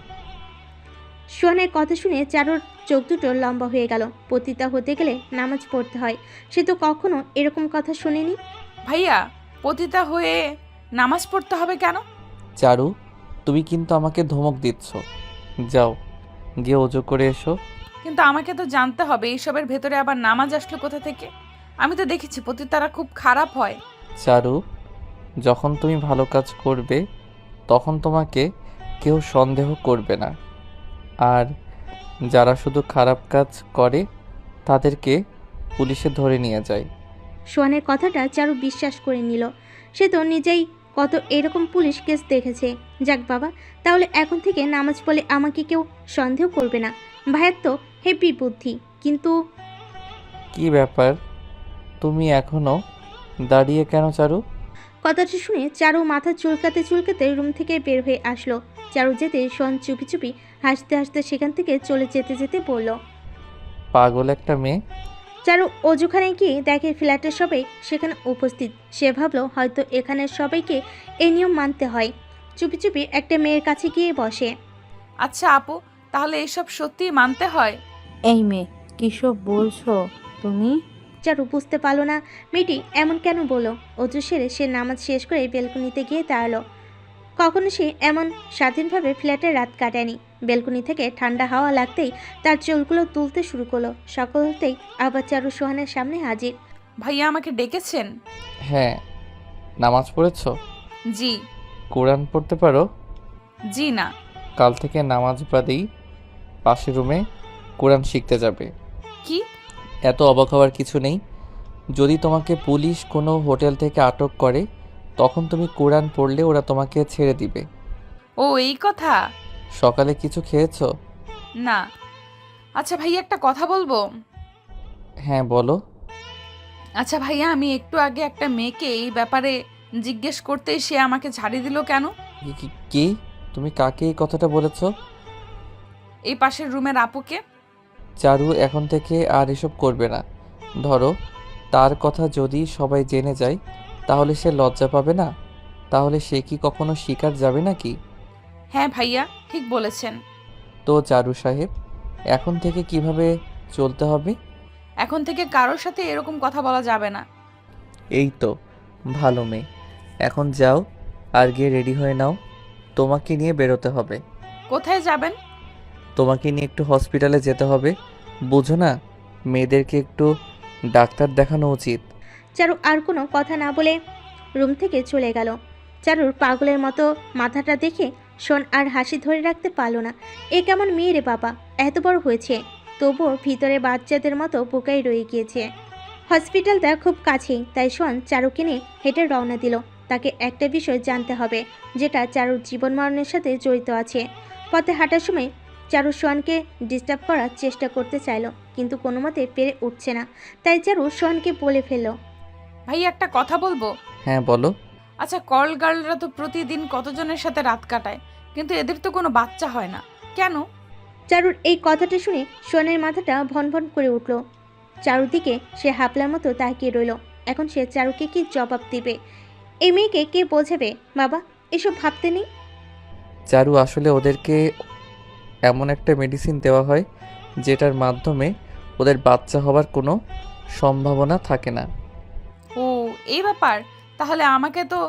সোহানের কথা শুনে চারুর চোখ দুটো লম্বা হয়ে গেল। পতিতা হতে গেলে নামাজ পড়তে হয়, সে তো কখনো এরকম কথা শুনেনি। ভাইয়া, পতিতা হয়ে নামাজ পড়তে হবে কেন? চারু, তুমি কিন্তু আমাকে ধমক দিচ্ছ। যাও গিয়ে অজু করে এসো। কিন্তু আমাকে তো জানতে হবে এইসবের ভেতরে আবার নামাজ আসলো কোথা থেকে। আমি তো দেখেছি পতিতারা খুব খারাপ হয়। চারু, যখন তুমি ভালো কাজ করবে তখন তোমাকে কেউ সন্দেহ করবে না, আর যারা শুধু খারাপ কাজ করে তাদেরকে পুলিশে ধরে নিয়ে যায়। সোহানের কথাটা চারু বিশ্বাস করে নিল। সে তো নিজেই কত এরকম পুলিশ কেস দেখেছে। যাক বাবা, তাহলে এখন থেকে নামাজ পড়লে আমাকে কেউ সন্দেহ করবে না। ভাইয়ের তো হেভি বুদ্ধি। কিন্তু কি ব্যাপার, তুমি এখনো দাঁড়িয়ে কেন চারু? কথাটা শুনে চারু মাথা চুলকাতে চুলকাতে রুম থেকে বের হয়ে আসলো। চারু যেতে সোহান চুপি চুপি হাসতে হাসতে সেখান থেকে চলে যেতে যেতে বলল, পাগল একটা মেয়ে। চারু অজুখানে গিয়ে দেখে ফ্ল্যাটের সবাই সেখানে উপস্থিত। সে ভাবলো হয়তো এখানের সবাইকে এই নিয়ম মানতে হয়। চুপি চুপি একটা মেয়ের কাছে গিয়ে বসে। আচ্ছা আপু, তাহলে এইসব সত্যিই মানতে হয়? এই মেয়ে, কিসব বলছো তুমি? চারু বুঝতে পারলো না মেয়েটি এমন কেন বলল। অজু সেরে সে নামাজ শেষ করে বেলকনিতে গিয়ে দাঁড়ালো। কখনো সে এমন স্বাধীনভাবে ফ্ল্যাটে রাত কাটায়নি। বেলকনি থেকে ঠান্ডা হাওয়া লাগতেই তার চুলগুলো তুলতে শুরু করলো। সকাল হতেই আবার চারু সোহানের সামনে হাজির। ভাইয়া আমাকে ডেকেছেন? হ্যাঁ, নামাজ পড়েছো? জি। কোরআন পড়তে পারো? জি না। কাল থেকে নামাজ বাদেই পাশের রুমে কোরআন শিখতে যাবে। কি? এত অবাক হওয়ার কিছু নেই। যদি তোমাকে পুলিশ কোনো হোটেল থেকে আটক করে তখন তুমি কোরআন পড়লে ওরা তোমাকে ছেড়ে দিবে। ও এই কথা। সকালে কিছু খেয়েছো? না। আচ্ছা ভাইয়া, একটা কথা বলবো? হ্যাঁ বলো। আচ্ছা ভাইয়া, আমি একটু আগে একটা মেয়েকে এই ব্যাপারে জিজ্ঞেস করতে সে আমাকে ঝাড়ি দিল কেন? কি তুমি কাকে এই কথাটা বলেছো? এই পাশের রুমের আপুকে। চারু এখন থেকে আর এসব করবে না। ধরো তার কথা যদি সবাই জেনে যায় তাহলে সে লজ্জা পাবে না? তাহলে সে কি কখনো শিকার যাবে নাকি? হ্যাঁ ভাইয়া, ঠিক বলেছেন। তো চারু সাহেব, এখন থেকে কিভাবে চলতে হবে? এখন থেকে কারোর সাথে এরকম কথা বলা যাবে না। এই তো ভালো মেয়ে, এখন যাও আর গিয়ে রেডি হয়ে নাও। তোমাকে নিয়ে বেরোতে হবে। কোথায় যাবেন? তোমাকে নিয়ে একটু হসপিটালে যেতে হবে, বুঝো না? মেয়েদেরকে একটু ডাক্তার দেখানো উচিত। চারু আর কোনো কথা না বলে রুম থেকে চলে গেল। চারুর পাগলের মতো মাথাটা দেখে শোন আর হাসি ধরে রাখতে পারল না। এ কেমন মেয়ে রে বাবা, এত বড় হয়েছে। তবুও ভিতরে বাচ্চাদের মতো বোকাই রয়ে গিয়েছে। হসপিটালটা খুব কাছেই, তাই সোহান চারুকে নিয়ে হেঁটে রওনা দিল। তাকে একটা বিষয় জানতে হবে যেটা চারুর জীবন মরণের সাথে জড়িত আছে। পথে হাঁটার সময় চারু সোহানকে ডিস্টার্ব করার চেষ্টা করতে চাইল, কিন্তু কোনো মতে পেরে উঠছে না। তাই চারু সোহানকে বলে ফেলল, ভাই একটা কথা বলবো? হ্যাঁ বলো। আচ্ছা, কল গার্লরা তো প্রতিদিন কতজনের সাথে রাত কাটায়, কিন্তু এদের তো কোনো বাচ্চা হয় না কেন? চারুর এই কথাটা শুনে সোহানের মাথাটা ভনভন করে উঠল। চারুর দিকে সে হাপলার মতো তাকিয়ে রইল। এখন সে চারুকে কি জবাব দিবে? এই মেয়েকে কে বোঝাবে? বাবা, এসব ভাবতে নেই। চারু, আসলে ওদেরকে এমন একটা মেডিসিন দেওয়া হয় যেটার মাধ্যমে ওদের বাচ্চা হবার কোনো সম্ভাবনা থাকে না। ও, এই ব্যাপার। তাহলে আমাকে তো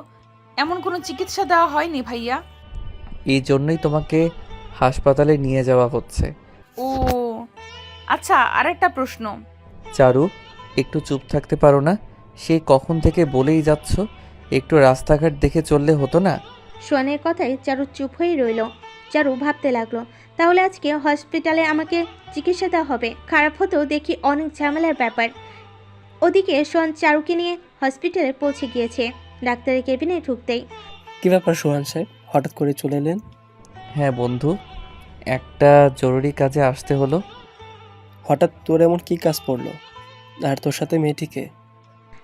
এমন কোনো চিকিৎসা দেওয়া হয়নি ভাইয়া। এই জন্যই তোমাকে হাসপাতালে নিয়ে যাওয়া হচ্ছে। ও আচ্ছা, আরেকটা প্রশ্ন। চারু, একটু চুপ থাকতে পারো না? সে কখন থেকে বলেই যাচ্ছ, একটু রাস্তাঘাট দেখে চললে হতো না? সোহানের কথায় চারু চুপ হয়ে রইল। চারু ভাবতে লাগলো, তাহলে আজকে হসপিটালে আমাকে চিকিৎসা দেওয়া হবে। খারাপ হতেও দেখি অনেক ঝামেলার ব্যাপার। ওদিকে সোহান চারুকে নিয়ে হসপিটালে পৌঁছে গিয়েছে। ডাক্তারের কেবিনে ঢুকতেই, কি ব্যাপার সোহান সাহেব, হঠাৎ করে চলে এলেন? হ্যাঁ বন্ধু, একটা জরুরি কাজে আসতে হলো। হঠাৎ তোর এমন কি কাজ পড়লো? আর তোর সাথে মেয়েটিকে?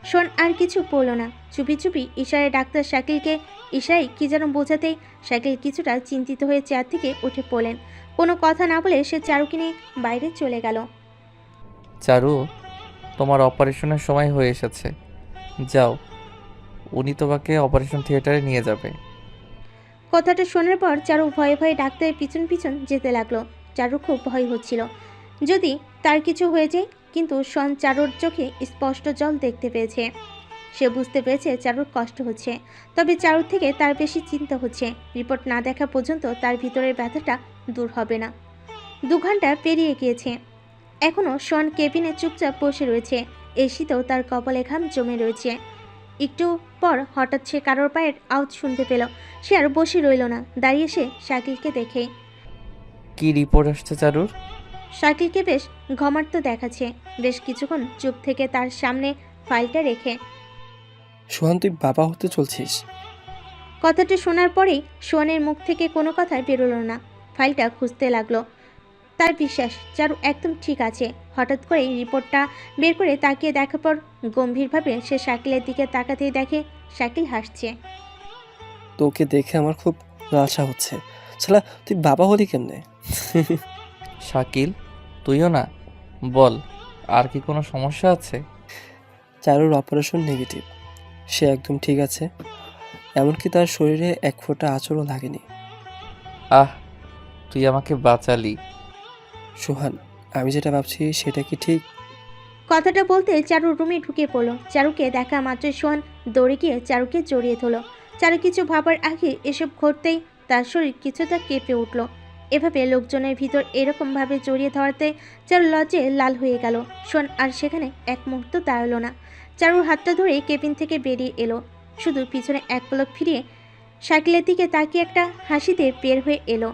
সোহান আর কিছু বলল না। চুপি চুপি ইশারায় ডাক্তার শাকিলকে ইশারায় কি যেন বোঝাতেই শাকিল কিছুটা চিন্তিত হয়ে চেয়ার থেকে উঠে পড়লেন। কোনো কথা না বলে সে চারুকে নিয়ে বাইরে চলে গেল। চারু, তোমার অপারেশনের সময় হয়ে এসেছে, যাও, উনি তোমাকে অপারেশন থিয়েটারে নিয়ে যাবে। কথাটা শোনার পর চারু ভয়ে ভয়ে ডাক্তারের পিছন পিছন যেতে লাগলো। চারু খুব ভয় হচ্ছিল যদি তার কিছু হয়ে যায়, কিন্তু সোহান চারুর চোখে স্পষ্ট জল দেখতে পেয়েছে। সে বুঝতে পেরেছে চারুর কষ্ট হচ্ছে, তবে চারুর থেকে তার বেশি চিন্তা হচ্ছে। রিপোর্ট না দেখা পর্যন্ত তার ভিতরের ব্যথাটা দূর হবে না। 2 ঘন্টা পেরিয়ে গিয়েছে, এখনও সোহান কেবিনে চুপচাপ বসে রয়েছে। এই শীতেও তার কপালে ঘাম জমে রয়েছে। একটু পর হঠাৎ সে কারোর পায়ের আওয়াজ শুনতে পেল। সে আর বসে রইল না, দাঁড়িয়ে সে শাকিলকে দেখে। কি রিপোর্ট আসছে চারুর? শাকিলকে বেশ ঘমার্ত দেখাচ্ছে। বেশ কিছুক্ষণ চুপ থেকে তার সামনে ফাইলটা রেখে, সোহান, তুই বাবা হতে চলছিস? কথাটা শোনার পরেই সোহানের মুখ থেকে কোনো কথা বেরোলো না। ফাইলটা খুঁজতে লাগলো। তার বিশ্বাস চারু একদম ঠিক আছে। হঠাৎ করে রিপোর্টটা বের করে তাকিয়ে দেখার পর গম্ভীরভাবে সে শাকিলের দিকে তাকাতেই দেখে শাকিল হাসছে। তোকে দেখে আমার খুব লালসা হচ্ছে। শালা, তুই বাবা হলি কেমনে? শাকিল, তুইও না? বল, আর কি কোনো সমস্যা আছে? চারুর অপারেশন নেগেটিভ, সে একদম ঠিক আছে। এমনকি তার শরীরে এক ফোঁটা আঁচড়ও লাগেনি। আহ, তুই আমাকে বাঁচালি। সোহান, আমি যেটা ভাবছি সেটা কি ঠিক? কথাটা বলতে চারু রুমে ঢুকে পড়ল। চারুকে দেখা মাত্র সোহান দৌড়ে গিয়ে চারুকে জড়িয়ে ধরল। চারু কিছু ভাবার আগে এসব ঘটতেই তার শরীর কিছুটা কেঁপে উঠল। এভাবে লোকজনের ভিতর এরকমভাবে জড়িয়ে ধরাতে চারু লজ্জে লাল হয়ে গেল। সোহান আর সেখানে এক মুহূর্ত দাঁড়ালো না। চারুর হাতটা ধরে কেবিন থেকে বেরিয়ে এলো, শুধু পিছনে এক পলক ফিরিয়ে শাকিলের দিকে তাকিয়ে একটা হাসিতে বের হয়ে এলো।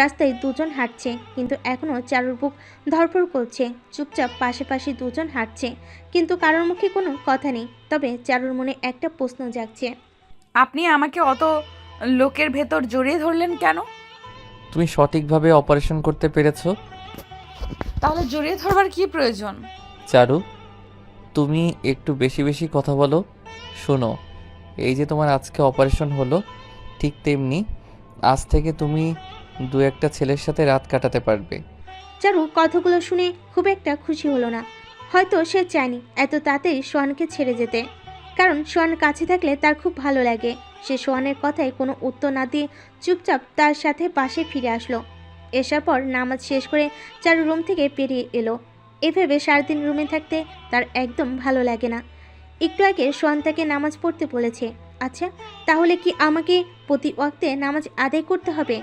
রাস্তায় দুজন হাঁটছে, কিন্তু এখনও চারুর বুক ধড়ফড় করছে। চুপচাপ পাশাপাশি দুজন হাঁটছে, কিন্তু কারোর মুখে কোনো কথা নেই। তবে চারুর মনে একটা প্রশ্ন জাগছে। আপনি আমাকে অত লোকের ভেতর জড়িয়ে ধরলেন কেন? তুমি সঠিকভাবে অপারেশন করতে পেরেছো। তাহলে জড়িয়ে ধরবার কি প্রয়োজন? চারু, তুমি একটু বেশি বেশি কথা বলো। শোনো, এই যে তোমার আজকে অপারেশন হলো, ঠিক তেমনি আজ থেকে তুমি 2-1টা ছেলের সাথে রাত কাটাতে পারবে। চারু কথাগুলো শুনে খুব একটা খুশি হলো না। হয়তো সে চায়নি এত তাড়াতাড়ি সোহানকে ছেড়ে যেতে, কারণ সোহান কাছে থাকলে তার খুব ভালো লাগে। সে সোহানের কথায় কোনো উত্তর না দিয়ে চুপচাপ তার সাথে পাশে ফিরে আসলো। এসার পর নামাজ শেষ করে চারু রুম থেকে বেরিয়ে এলো। এভাবে সারাদিন রুমে থাকতে তার একদম ভালো লাগে না। একটু আগে সোহান তাকে নামাজ পড়তে বলেছে। আচ্ছা, তাহলে কি আমাকে প্রতি ওয়াক্তে নামাজ আদায় করতে হবে?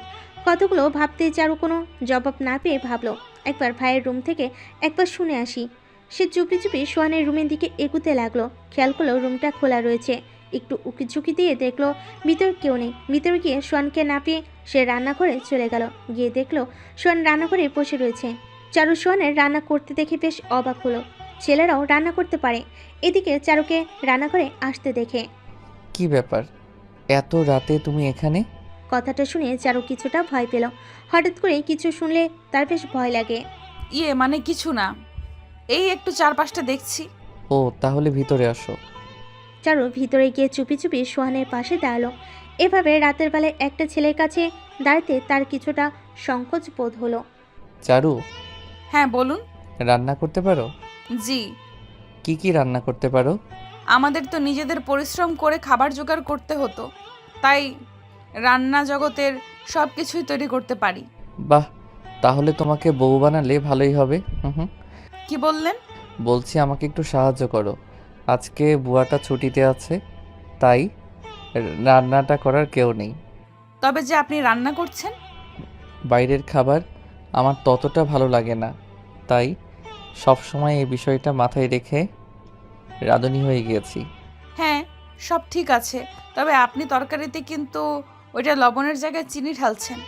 কতগুলো ভাবতে চারু কোনো জবাব না পেয়ে ভাবলো, একবার ভাইয়ের রুম থেকে একবার শুনে আসি। সে চুপি চুপি সোহানের রুমের দিকে এগুতে লাগলো। খেয়াল করলো রুমটা খোলা রয়েছে। একটু উকি ঝুঁকি দিয়ে দেখলো ভিতর কেউ নেই। ভিতরে গিয়ে সোহানকে না পেয়ে সে রান্নাঘরে চলে গেল। গিয়ে দেখলো সোহান রান্নাঘরে বসে রয়েছে। চারু সোহানের রান্না করতে দেখে বেশ অবাক হলো। ছেলেরাও রান্না করতে পারে। এদিকে চারুকে রান্নাঘরে আসতে দেখে কি ব্যাপার, এত রাতে তুমি এখানে? কথাটা শুনে চারু কিছুটা ভয় পেল। হঠাৎ করে কিছু শুনলে তার বেশ ভয় লাগে। মানে কিছু না, এই একটু চারপাশটা দেখছি। ও তাহলে ভিতরে আসো। চারু ভিতরে গিয়ে চুপি চুপি সোহানের পাশে দাঁড়ালো। এভাবে রাতের বেলায় একটা ছেলের কাছে দাঁড়াতে তার কিছুটা সংকোচ বোধ হলো। চারু, হ্যাঁ বলুন। রান্না করতে পারো? জি। কি কি রান্না করতে পারো? আমাদের তো নিজেদের পরিশ্রম করে খাবার জোগাড় করতে হতো, তাই রান্না জগতের সব কিছুই তৈরি করতে পারি। বাহ, তাহলে তোমাকে বউ বানালে ভালোই হবে। হুম। কি বললেন? বলছি আমাকে একটু সাহায্য করো। আজকে বুয়াটা ছুটিতে আছে, তাই রান্নাটা করার কেউ নেই। তবে যে আপনি রান্না করছেন। বাইরের খাবার আমার ততটা ভালো লাগে না, তাই সব সময় এই বিষয়টা মাথায় রেখে রাঁধুনি হয়ে গিয়েছি। হ্যাঁ, সব ঠিক আছে, তবে আপনি তরকারিতে কিন্তু ওইটা লবণের জায়গায় চিনি ঢালছেন।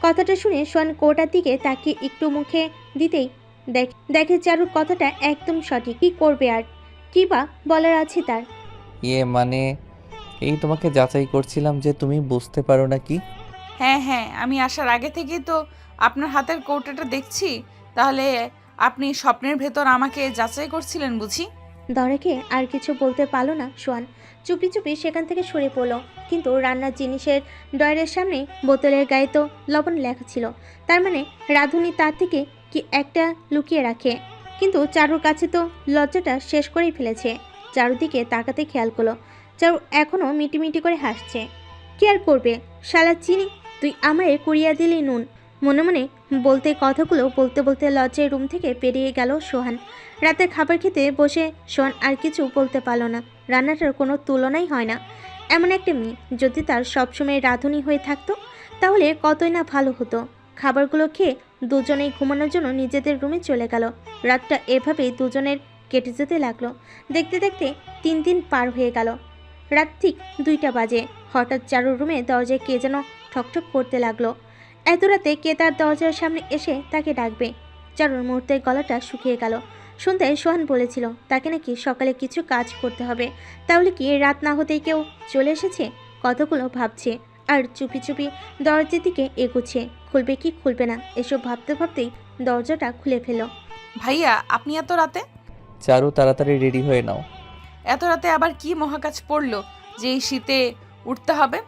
কথাটা শুনে সোহান কোটার দিকে তাকিয়ে একটু মুখে দিতেই দেখে চারুর কথাটা একদম সঠিক। কি করবে আর, কি বা বলার আছে তার। মানে এই তোমাকে যাচাই করছিলাম যে তুমি বুঝতে পারো না কি। হ্যাঁ, আমি আসার আগে থেকেই তো আপনার হাতের কৌটাটা দেখছি। তাহলে আপনি স্বপ্নের ভেতর আমাকে যাচাই করছিলেন বুঝি? দরেকে আর কিছু বলতে পারলো না সোহান। চুপি চুপি সেখান থেকে সরে পড়লো। কিন্তু রান্নার জিনিসের ডয়ের সামনে বোতলের গায়ে তো লবণ লেখা ছিল। তার মানে রাঁধুনি তার থেকে কি একটা লুকিয়ে রাখে। কিন্তু চারুর কাছে তো লজ্জাটা শেষ করেই ফেলেছে। চারুদিকে তাকাতে খেয়াল করলো চারু এখনও মিটিমিটি করে হাসছে। কি আর করবে, শালা চিনি, তুই আমারে কুড়িয়ে দিলি নুন। মনে মনে বলতে কথাগুলো বলতে বলতে লজ্জায় রুম থেকে বেরিয়ে গেল সোহান। রাতের খাবার খেতে বসে সোহান আর কিছু বলতে পারল না। রান্নাটার কোনো তুলনাই হয় না। এমন একটা মেয়ে যদি তার সবসময় রাঁধুনি হয়ে থাকতো তাহলে কতই না ভালো হতো। খাবারগুলো খেয়ে দুজনেই ঘুমানোর জন্য নিজেদের রুমে চলে গেল। রাতটা এভাবেই দুজনের কেটে যেতে লাগলো। দেখতে দেখতে 3 দিন পার হয়ে গেল। রাত ঠিক 2টা বাজে। হঠাৎ চারুর রুমে দরজায় কে যেন ঠকঠক করতে লাগলো। এত রাতে কে তার দরজার সামনে এসে তাকে ডাকবে। চারুর মুহূর্তে গলাটা শুকিয়ে গেল। শুনতে সোহান বলেছিল তাকে নাকি সকালে কিছু কাজ করতে হবে। তাহলে কি রাত না হতেই কেউ চলে এসেছে? কতগুলো ভাবছে আর চুপি চুপি দরজার দিকে এগোচ্ছে। খুলবে কি খুলবে না এসব ভাবতে ভাবতেই দরজাটা খুলে ফেল। ভাইয়া, আপনি এত রাতে? চারু, তাড়াতাড়ি রেডি হয়ে নাও। এত রাতে আবার কি মহাকাজ পড়লো যে এই শীতে উঠতে হবে?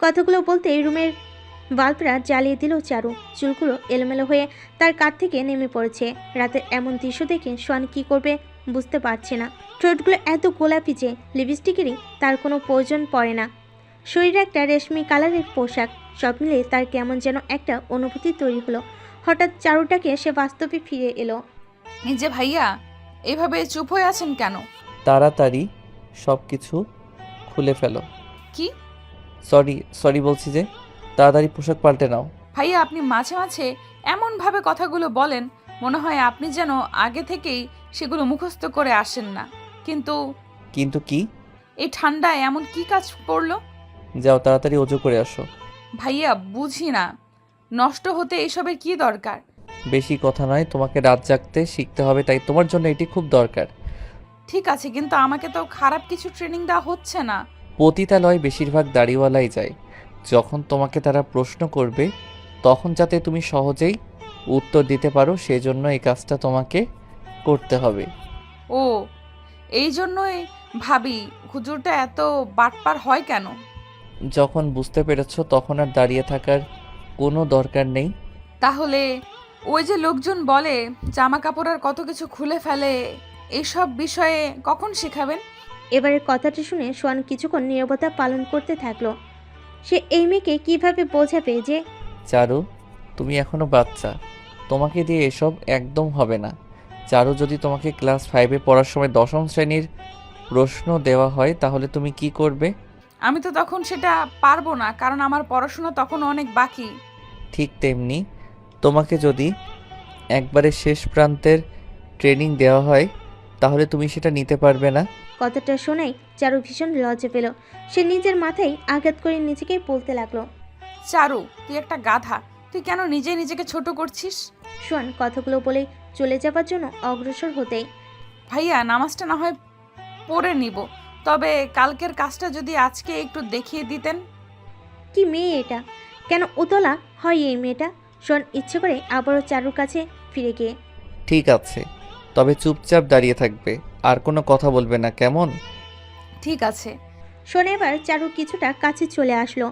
কথাগুলো বলতে রুমের বাল্বরা জ্বালিয়ে দিল চারু। চুলগুলো এলোমেলো হয়ে তার কাঁধ থেকে নেমে পড়েছে। রাতের এমন দৃশ্য দেখে সোহান কি করবে বুঝতে পারছে না। ঠোঁটগুলো এত গোলাপি যে লিপস্টিকেরই তার কোনো প্রয়োজন পড়ে না। শরীরে একটা রেশমি কালারের পোশাক, সব মিলে তার কেমন যেন একটা অনুভূতি তৈরি হলো। হঠাৎ চারুটাকে সে বাস্তবে ফিরে এলো। এই যে ভাইয়া, এভাবে চুপ হয়ে আছেন কেন? তাড়াতাড়ি সব কিছু খুলে ফেলো। কি? সরি বলছি যে, তাড়াতাড়ি পোশাক পাল্টে নাও। ভাইয়া, আপনি মাঝে মাঝে এমনভাবে কথাগুলো বলেন মনে হয় আপনি যেন আগে থেকেই সেগুলো মুখস্থ করে আসেন না। কিন্তু কি? এই ঠান্ডায় এমন কি কাজ পড়লো? যাও তাড়াতাড়ি অজু করে আসো। ভাইয়া, বুঝি না, নষ্ট হতে এসবের কি দরকার? বেশি কথা নয়, তোমাকে রাত জাগতে শিখতে হবে, তাই তোমার জন্য এটি খুব দরকার। ঠিক আছে, কিন্তু আমাকে তো খারাপ কিছু ট্রেনিং দেওয়া হচ্ছে না। পতিতালয় বেশিরভাগ দাড়িওয়ালাই যায়। যখন তোমাকে তারা প্রশ্ন করবে তখন যাতে তুমি সহজেই উত্তর দিতে পারো, সেজন্য এই কাজটা তোমাকে করতে হবে। ও, এই জন্যই ভাবি হুজুরটা এত বাটপার হয় কেন। যখন বুঝতে পেরেছো তখন আর দাঁড়িয়ে থাকার কোনো দরকার নেই। তাহলে ওই যে লোকজন বলে জামা কাপড় আর কত কিছু খুলে ফেলে, এইসব বিষয়ে কখন শেখাবেন? এবারের কথাটা শুনে সোহান কিছুক্ষণ নীরবতা পালন করতে থাকলো। সে এই মেয়েকে কিভাবে বোঝাবে যে চারু, তুমি এখনো বাচ্চা, তোমাকে দিয়ে এসব একদম হবে না। চারু, যদি তোমাকে ক্লাস 5-এ পড়ার সময় 10ম শ্রেণীর প্রশ্ন দেওয়া হয় তাহলে তুমি কি করবে? আমি তো তখন সেটা পারবো না, কারণ আমার পড়াশোনা তখন অনেক বাকি। ঠিক তেমনি তোমাকে যদি একবারে শেষ প্রান্তের ট্রেনিং দেওয়া হয় তাহলে তুমি সেটা নিতে পারবে না। কথাটা শোনাই চারু ভীষণ লজ্জা পেল। সে নিজের মাথায় আঘাত করে নিজেকেই বলতে লাগলো, চারু, তুই একটা গাধা। তুই কেন নিজে নিজেকে ছোট করছিস? সোহান কথাগুলো বলে চলে যাবার জন্য অগ্রসর হতেই ভাইয়া, নামাজটা না হয় পড়ে নিব, তবে কালকের কাজটা যদি আজকে একটু দেখিয়ে দিতেন। কি মেয়ে এটা, কেন উতলা হয় এই মেয়েটা? সোহান ইচ্ছে করে আবারও চারুর কাছে ফিরে গিয়ে ঠিক আছে, তবে চুপচাপ দাঁড়িয়ে থাকবে, আর কোনো কথা বলবে না, কেমন? ঠিক আছে। সোহান এবার চারু কিছুটা কাছে চলে আসলো।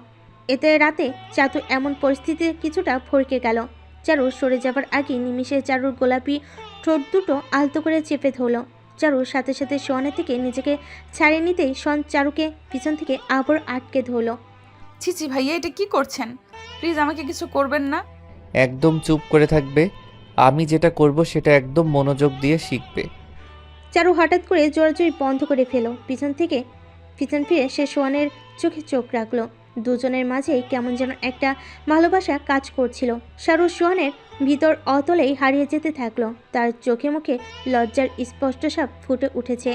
এতে রাতে চাতু এমন পরিস্থিতিতে কিছুটা ভড়কে গেল। চারু সরে যাবার আগে নিমিষে চারুর গোলাপি ঠোঁট দুটো আলতো করে চেপে ধরল। চারুর সাথে সাথে সোহানের থেকে নিজেকে ছাড়িয়ে নিতেই সোহান চারুকে পিছন থেকে আবার আটকে ধরল। ছিছি ভাইয়া, এটা কি করছেন? প্লিজ আমাকে কিছু করবেন না। একদম চুপ করে থাকবে, আমি যেটা করব সেটা একদম মনোযোগ দিয়ে শিখবে। চারু হঠাৎ করে জোরাজোরি বন্ধ করে ফেলো। পিছন ফিরে সে সোহানের চোখে চোখ রাখলো। দুজনের মাঝেই কেমন যেন একটা ভালোবাসা কাজ করছিল। চারু সোহানের ভিতর অতলেই হারিয়ে যেতে থাকলো। তার চোখে মুখে লজ্জার স্পষ্ট সাপ ফুটে উঠেছে।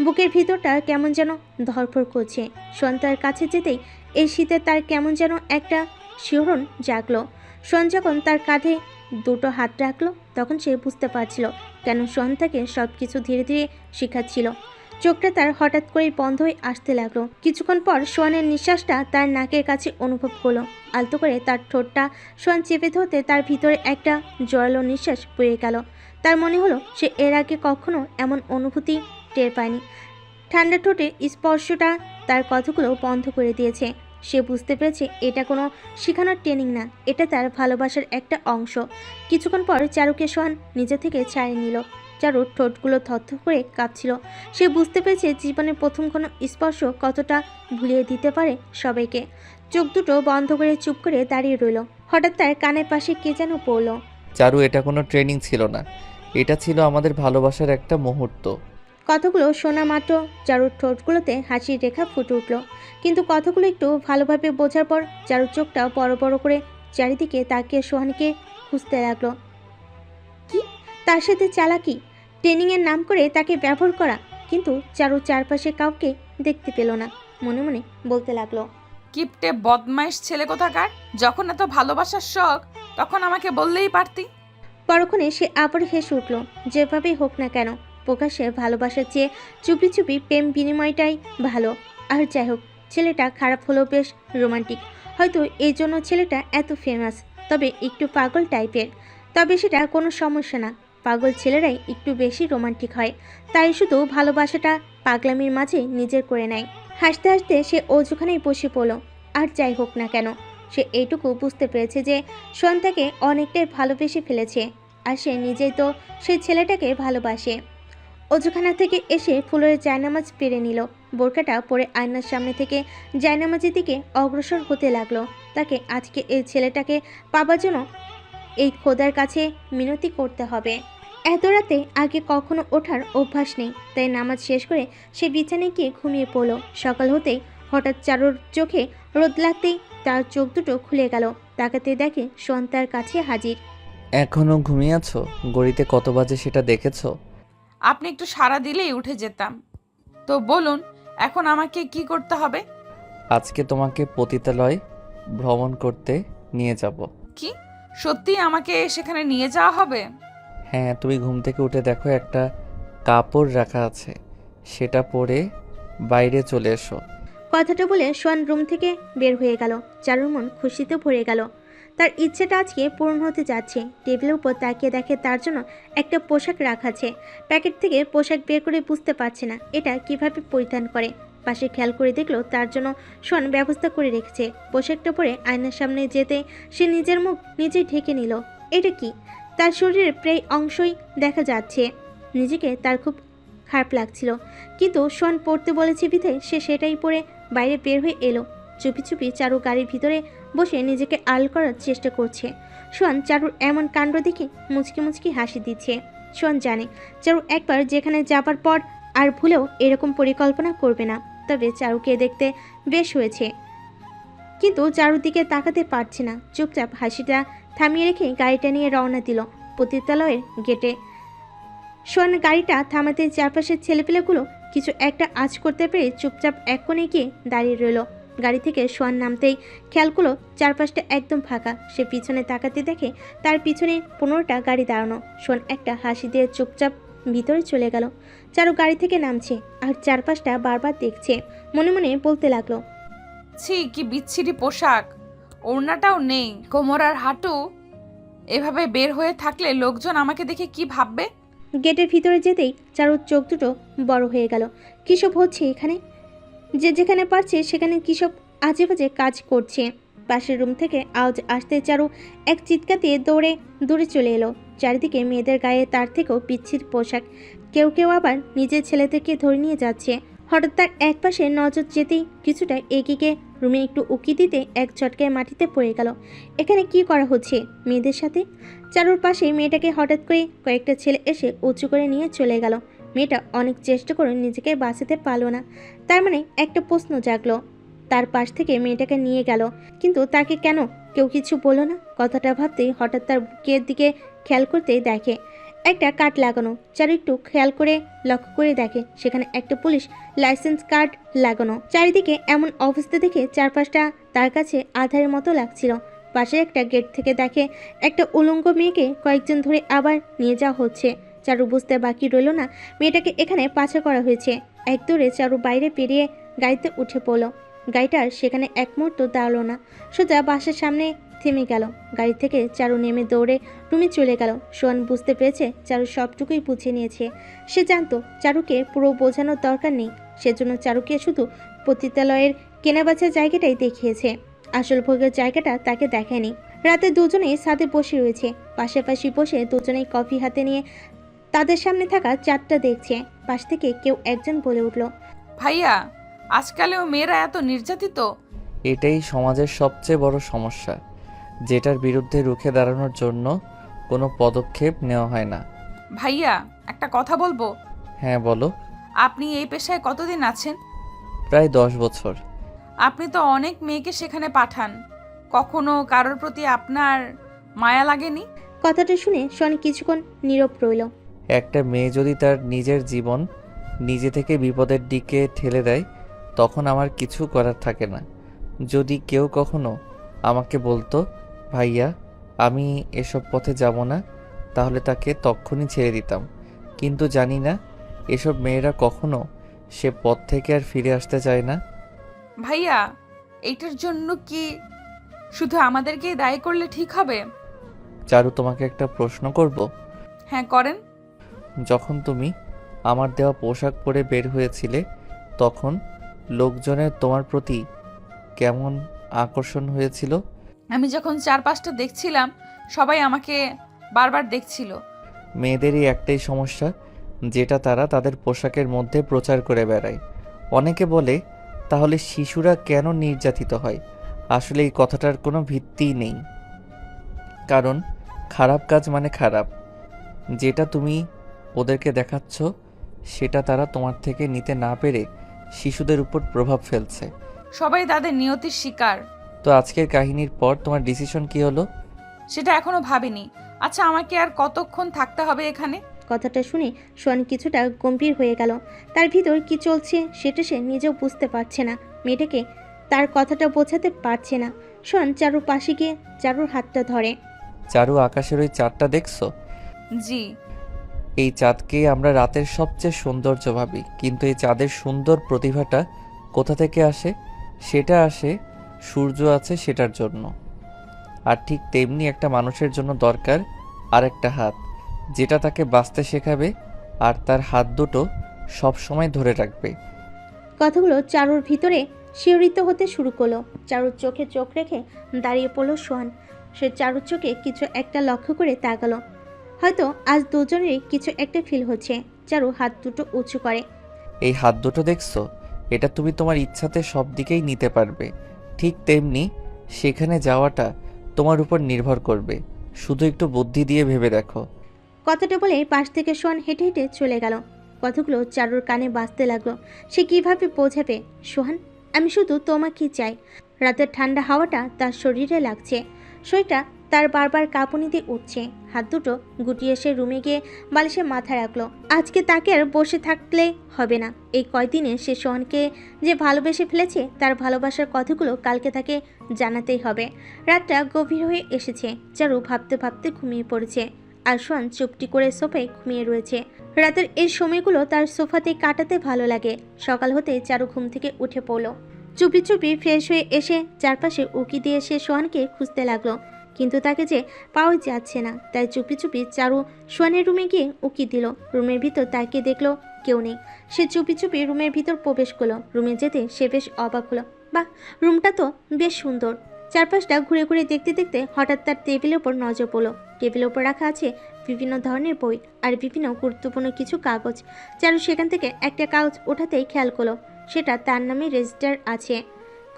বুকের ভিতরটা কেমন যেন ধরফড় করছে। সোহান তার কাছে যেতেই এই শীতে তার কেমন যেন একটা শিহরণ জাগলো। সোহান যখন তার কাঁধে দুটো হাত রাখলো তখন সে বুঝতে পারছিল কেন সোহান তাকে সব কিছু ধীরে ধীরে শেখাচ্ছিল। চোখটা তার হঠাৎ করেই বন্ধ হয়ে আসতে লাগলো। কিছুক্ষণ পর সোহানের নিঃশ্বাসটা তার নাকের কাছে অনুভব করলো। আলতো করে তার ঠোঁটটা সোহান চেপে ধরতে তার ভিতরে একটা জোরালো নিঃশ্বাস বয়ে গেল। তার মনে হলো সে এর আগে কখনো এমন অনুভূতি টের পায়নি। ঠান্ডা ঠোঁটের স্পর্শটা তার কথাগুলো বন্ধ করে দিয়েছে। সে বুঝতে পেরেছে এটা কোনো শেখানোর ট্রেনিং না, এটা তার ভালোবাসার একটা অংশ। কিছুক্ষণ পর চারুকে সোহান নিজে থেকে ছাড়িয়ে নিল। চারুর ঠোঁটগুলো থরথর করে কাঁপছিল। সে বুঝতে পেরেছে জীবনের প্রথম কোনো স্পর্শ কতটা ভুলিয়ে দিতে পারে সবাইকে। চোখ দুটো বন্ধ করে চুপ করে দাঁড়িয়ে রইল। হঠাৎ তার কানের পাশে কে যেন পড়ল। চারু, এটা কোনো ট্রেনিং ছিল না, এটা ছিল আমাদের ভালোবাসার একটা মুহূর্ত। কথাগুলো শোনা মাত্র চারুর ঠোঁটগুলোতে হাসির রেখা ফুটে উঠল। কিন্তু কথাগুলো একটু ভালোভাবে বোঝার পর চারুর চোখটা বড় বড় করে চারিদিকে তাকিয়ে সোহানকে খুঁজতে লাগলো। কি তার সাথে চালাকি, ট্রেনিংয়ের নাম করে তাকে ব্যবহার করা? কিন্তু চারু চারপাশে কাউকে দেখতে পেল না। মনে মনে বলতে লাগলো, কিপটে বদমাইশ ছেলে কোথাকার! যখন এত ভালোবাসার শখ তখন আমাকে বললেই পারতি। পরক্ষণে সে আবার হেসে উঠল। যেভাবেই হোক না কেন প্রকাশ্যে ভালোবাসার চেয়ে চুপি চুপি প্রেম বিনিময়টাই ভালো। আর যাই হোক, ছেলেটা খারাপ হলেও বেশ রোমান্টিক। হয়তো এই জন্য ছেলেটা এত ফেমাস। তবে একটু পাগল টাইপের। তবে সেটা কোনো সমস্যা না। পাগল ছেলেরাই একটু বেশি রোমান্টিক হয়। তাই শুধু ভালোবাসাটা পাগলামির মাঝে নিজের করে নেয়। হাসতে হাসতে সে ওখানেই বসে পড়ল। আর যাই হোক না কেন সে এইটুকু বুঝতে পেরেছে যে সোহান তাকে অনেকটাই ভালোবেসে ফেলেছে। আর সে নিজেই তো সেই ছেলেটাকে ভালোবাসে। অজুখানা থেকে এসে ফুলের জায়নামাজ পেরে নিল। বোরকাটা পরে আয়নার সামনে থেকে জায়নামাজের দিকে অগ্রসর হতে লাগলো। তাকে আজকে এই ছেলেটাকে পাবার জন্য এই খোদার কাছে মিনতি করতে হবে। এত রাতে আগে কখনো ওঠার অভ্যাস নেই, তাই নামাজ শেষ করে সে বিছানায় গিয়ে ঘুমিয়ে পড়ল। সকাল হতেই হঠাৎ চারুর চোখে রোদ লাগতেই তার চোখ দুটো খুলে গেল। তাকাতে দেখে সোহান তার কাছে হাজির। এখনো ঘুমিয়ে আছো? ঘড়িতে কত বাজে সেটা দেখেছো? আপনি একটু সাড়া দিলেই উঠে যেতাম। তো বলুন, এখন আমাকে কি করতে হবে? আজকে তোমাকে পতিতালয় ভ্রমণ করতে নিয়ে যাব। কি সত্যি আমাকে সেখানে নিয়ে যাওয়া হবে? হ্যাঁ, তুমি ঘুম থেকে উঠে দেখো একটা কাপড় রাখা আছে, সেটা পরে বাইরে চলে এসো। কথাটা বলে সোহান রুম থেকে বের হয়ে গেল। চারুর মন খুশিতে ভরে গেল। তার ইচ্ছেটা আজকে পূরণ হতে যাচ্ছে। টেবিলের উপর তাকিয়ে দেখে তার জন্য একটা পোশাক রাখা আছে। প্যাকেট থেকে পোশাক বের করে বুঝতে পারছে না এটা কিভাবে পরিধান করে। পাশে খেয়াল করে দেখলো তার জন্য সোহান ব্যবস্থা করে রেখেছে। পোশাকটা পরে আয়নার সামনে যেতে সে নিজের মুখ নিজেই ঢেকে নিল। এটা কি? তার শরীরের প্রায় অংশই দেখা যাচ্ছে। নিজেকে তার খুব খারাপ লাগছিল, কিন্তু সোহান পড়তে বলেছে বিধে সে সেটাই পরে বাইরে বের হয়ে এলো। চুপি চুপি চারু গাড়ির ভিতরে বসে নিজেকে আড়াল করার চেষ্টা করছে। সোহান চারুর এমন কাণ্ড দেখে মুচকি মুচকি হাসি দিচ্ছে। সোহান জানে চারু একবার যেখানে যাবার পর আর ভুলেও এরকম পরিকল্পনা করবে না। তবে চারুকে দেখতে বেশ হয়েছে, কিন্তু চারুর দিকে তাকাতে পারছে না। চুপচাপ হাসিটা থামিয়ে রেখে গাড়িটা নিয়ে রওনা দিল পতিতালয়ের গেটে। সোহান গাড়িটা থামাতে চারপাশের ছেলেপেলেগুলো কিছু একটা আঁচ করতে পেরে চুপচাপ এক কোণে গিয়ে দাঁড়িয়ে রইল। গাড়ি থেকে সোহান নামতেই খেয়াল করলো চারপাশটা একদম ফাঁকা। সে পিছনে তাকাতে দেখে তার পিছনে 15টা গাড়ি দাঁড়ানো। সোহান একটা হাসি দিয়ে চুপচাপ ভিতরে চলে গেল। চারু গাড়ি থেকে নামছে আর চারপাশটা বারবার দেখছে। মনে মনে বলতে লাগলো, ছি কি বিচ্ছিরি পোশাক, ওড়নাটাও নেই, কোমর আর হাঁটু। এভাবে বের হয়ে থাকলে লোকজন আমাকে দেখে কি ভাববে? গেটের ভিতরে যেতেই চারুর চোখ দুটো বড় হয়ে গেল। কিসব হচ্ছে এখানে? যে যেখানে পারছে সেখানে কিসব আজে বাজে কাজ করছে। পাশের রুম থেকে আওয়াজ আসতে চারু এক চিৎকার দিয়ে দৌড়ে দূরে চলে এলো। চারিদিকে মেয়েদের গায়ে তার থেকেও বিচ্ছির পোশাক। কেউ কেউ আবার নিজের ছেলেদেরকে ধরে নিয়ে যাচ্ছে। হঠাৎ তার এক পাশে নজর যেতেই কিছুটা এগিয়ে গিয়ে রুমে একটু উকি দিতে এক ঝটকায় মাটিতে পড়ে গেল। এখানে কি করা হচ্ছে মেয়েদের সাথে? চারুর পাশে মেয়েটাকে হঠাৎ করে কয়েকটা ছেলে এসে উঁচু করে নিয়ে চলে গেল। মেয়েটা অনেক চেষ্টা করে নিজেকে বাঁচাতে পারলো না। তার মানে একটা প্রশ্ন জাগলো, তার পাশ থেকে মেয়েটাকে নিয়ে গেল, কিন্তু তাকে কেন কেউ কিছু বলল না? কথাটা ভাবতেই হঠাৎ তার বুকের দিকে খেয়াল করতেই দেখে একটা কার্ড লাগানো। চারু একটু খেয়াল করে লক্ষ্য করে দেখে সেখানে একটা পুলিশ লাইসেন্স কার্ড লাগানো। চারিদিকে এমন অবস্থা দেখে চারপাশটা তার কাছে আধারের মতো লাগছিল। পাশে একটা গেট থেকে দেখে একটা উলঙ্গ মেয়েকে কয়েকজন ধরে আবার নিয়ে যাওয়া হচ্ছে। চারু বুঝতে বাকি রইল না মেয়েটাকে এখানে পাচার করা হয়েছে। এক দৌড়ে চারু বাইরে পেরিয়ে গাড়িতে উঠে পড়ল। গাড়িটার সেখানে এক মুহূর্ত দাঁড়ালো না, সোজা বাসের সামনে থেমে গেল। গাড়ি থেকে চারু নেমে দৌড়ে রুমে চলে গেল। সোহান বুঝতে পেরেছে চারু সবটুকুই বুঝে নিয়েছে। সে জানতো চারুকে পুরো বোঝানোর দরকার নেই, সেজন্য চারুকে শুধু পতিতালয়ের কেনাবেচার জায়গাটাই দেখিয়েছে, আসল ভোগের জায়গাটা তাকে দেখায়নি। রাতে দুজনেই ছাদে বসে রয়েছে, পাশাপাশি বসে দুজনেই কফি হাতে নিয়ে তাদের সামনে থাকা চাঁদটা দেখছে। পাশ থেকে কেউ একজন বলে উঠল, ভাইয়া, আজকালেও মেয়েরা এত নির্যাতিত? এটাই সমাজের সবচেয়ে বড় সমস্যা, যেটার বিরুদ্ধে রুখে দাঁড়ানোর জন্য কোনো পদক্ষেপ নেওয়া হয় না। ভাইয়া, একটা কথা বলবো? হ্যাঁ বলো। আপনি এই পেশায় কতদিন আছেন? প্রায় 10 বছর। আপনি তো অনেক মেয়েকে সেখানে পাঠান, কখনো কারোর প্রতি আপনার মায়া লাগেনি? কথাটা শুনে শনি কিছুক্ষণ নীরব রইল। একটা মেয়ে যদি তার নিজের জীবন নিজে থেকে বিপদের দিকে ঠেলে দেয়, তখন আমার কিছু করার থাকে না। যদি কেউ কখনো আমাকে বলতো, ভাইয়া আমি এসব পথে যাব না, তাহলে তাকে তক্ষুনি ছেড়ে দিতাম। কিন্তু জানি না এসব মেয়েরা কখনো সে পথ থেকে আর ফিরে আসতে চায় না। ভাইয়া, এইটার জন্য কি শুধু আমাদেরকেই দায়ী করলে ঠিক হবে? চারু, তোমাকে একটা প্রশ্ন করব। হ্যাঁ করেন। যখন তুমি আমার দেওয়া পোশাক পরে বের হয়েছিলে, তখন লোকজনের তোমার প্রতি কেমন আকর্ষণ হয়েছিল? আমি যখন চারপাশটা দেখছিলাম, সবাই আমাকে বারবার দেখছিল। মেয়েদেরই একটাই সমস্যা, যেটা তারা তাদের পোশাকের মধ্যে প্রচার করে বেড়ায়। অনেকে বলে, তাহলে শিশুরা কেন নির্যাতিত হয়? আসলে এই কথাটার কোনো ভিত্তিই নেই, কারণ খারাপ কাজ মানে খারাপ। যেটা তুমি ওদেরকে দেখাচ্ছ সেটা তারা তোমার থেকে নিতে না পেরে শিশুদের উপর প্রভাব ফেলছে। সবাই তাদের নিয়তির শিকার। তো আজকের কাহিনীর পর তোমার ডিসিশন কি হলো? সেটা এখনো ভাবিনি। আচ্ছা, আমাকে আর কতক্ষণ থাকতে হবে এখানে? কথাটা শুনে সোহান কিছুটা গম্ভীর হয়ে গেল। তার ভিতর কি চলছে সেটা সে নিজেও বুঝতে পারছে না। মেয়েটাকে তার কথাটা বোঝাতে পারছে না। সোহান চারুর পাশে গিয়ে চারুর হাতটা ধরে। চারু, আকাশের ওই চাঁদটা দেখছো? জি। এই চাঁদকে আমরা রাতের সবচেয়ে সৌন্দর্য ভাবি, কিন্তু এই চাঁদের সুন্দর প্রতিভাটা কোথা থেকে আসে? সেটা আসে সূর্য আছে সেটার জন্য। আর ঠিক তেমনি একটা মানুষের জন্য দরকার আর একটা হাত, যেটা তাকে বাঁচতে শেখাবে আর তার হাত দুটো সব সময় ধরে রাখবে। কথাগুলো চারুর ভিতরে শিহরিত হতে শুরু করলো। চারুর চোখে চোখ রেখে দাঁড়িয়ে পড়ল সোহান। সে চারুর চোখে কিছু একটা লক্ষ্য করে তাকালো। হয়তো আজ দুজনেরই কিছু একটা ফিল হচ্ছে। চারু হাত দুটো উঁচু করে। এই হাত দুটো দেখছো? এটা তুমি তোমার ইচ্ছাতে সব দিকেই নিতে পারবে। ঠিক তেমনি সেখানে যাওয়াটা তোমার উপর নির্ভর করবে, শুধু একটু বুদ্ধি দিয়ে ভেবে দেখো। কথাটা বলে পাশ থেকে সোহান হেঁটে হেঁটে চলে গেল। কথাগুলো চারুর কানে বাজতে লাগলো। সে কিভাবে বোঝাবে, সোহান আমি শুধু তোমাকেই চাই। রাতের ঠান্ডা হাওয়াটা তার শরীরে লাগছে, শরীরটা তার বারবার কাঁপুনিতে উঠছে। হাত দুটো গুটিয়ে সে রুমে গিয়ে বালিশে মাথা রাখলো। আজকে তাকে আর বসে থাকলে হবে না। এই কয়দিনে সে সোহানকে যে ভালোবেসে ফেলেছে, তার ভালোবাসার কথাগুলো কালকে তাকে জানাতেই হবে। রাতটা গভীর হয়ে এসেছে। চারু ভাবতে ভাবতে ঘুমিয়ে পড়েছে, আর সোহান চুপটি করে সোফায় ঘুমিয়ে রয়েছে। রাতের এই সময়গুলো তার সোফাতে কাটাতে ভালো লাগে। সকাল হতে চারু ঘুম থেকে উঠে পড়ল। চুপি চুপি ফ্রেশ হয়ে এসে চারপাশে উকি দিয়ে সে সোহানকে খুঁজতে লাগলো, কিন্তু তাকে যে পাওয়া যাচ্ছে না। তাই চুপি চুপি চারু সোহানের রুমে গিয়ে উকি দিল। রুমের ভিতর তাকিয়ে দেখলো কেউ নেই। সে চুপি চুপি রুমের ভিতর প্রবেশ করলো। রুমে যেতে সে বেশ অবাক হলো। বাহ, রুমটা তো বেশ সুন্দর। চারপাশটা ঘুরে ঘুরে দেখতে দেখতে হঠাৎ তার টেবিলের ওপর নজর পড়লো। টেবিলের ওপর রাখা আছে বিভিন্ন ধরনের বই আর বিভিন্ন গুরুত্বপূর্ণ কিছু কাগজ। চারু সেখান থেকে একটা কাগজ ওঠাতেই খেয়াল করলো সেটা তার নামে রেজিস্টার আছে।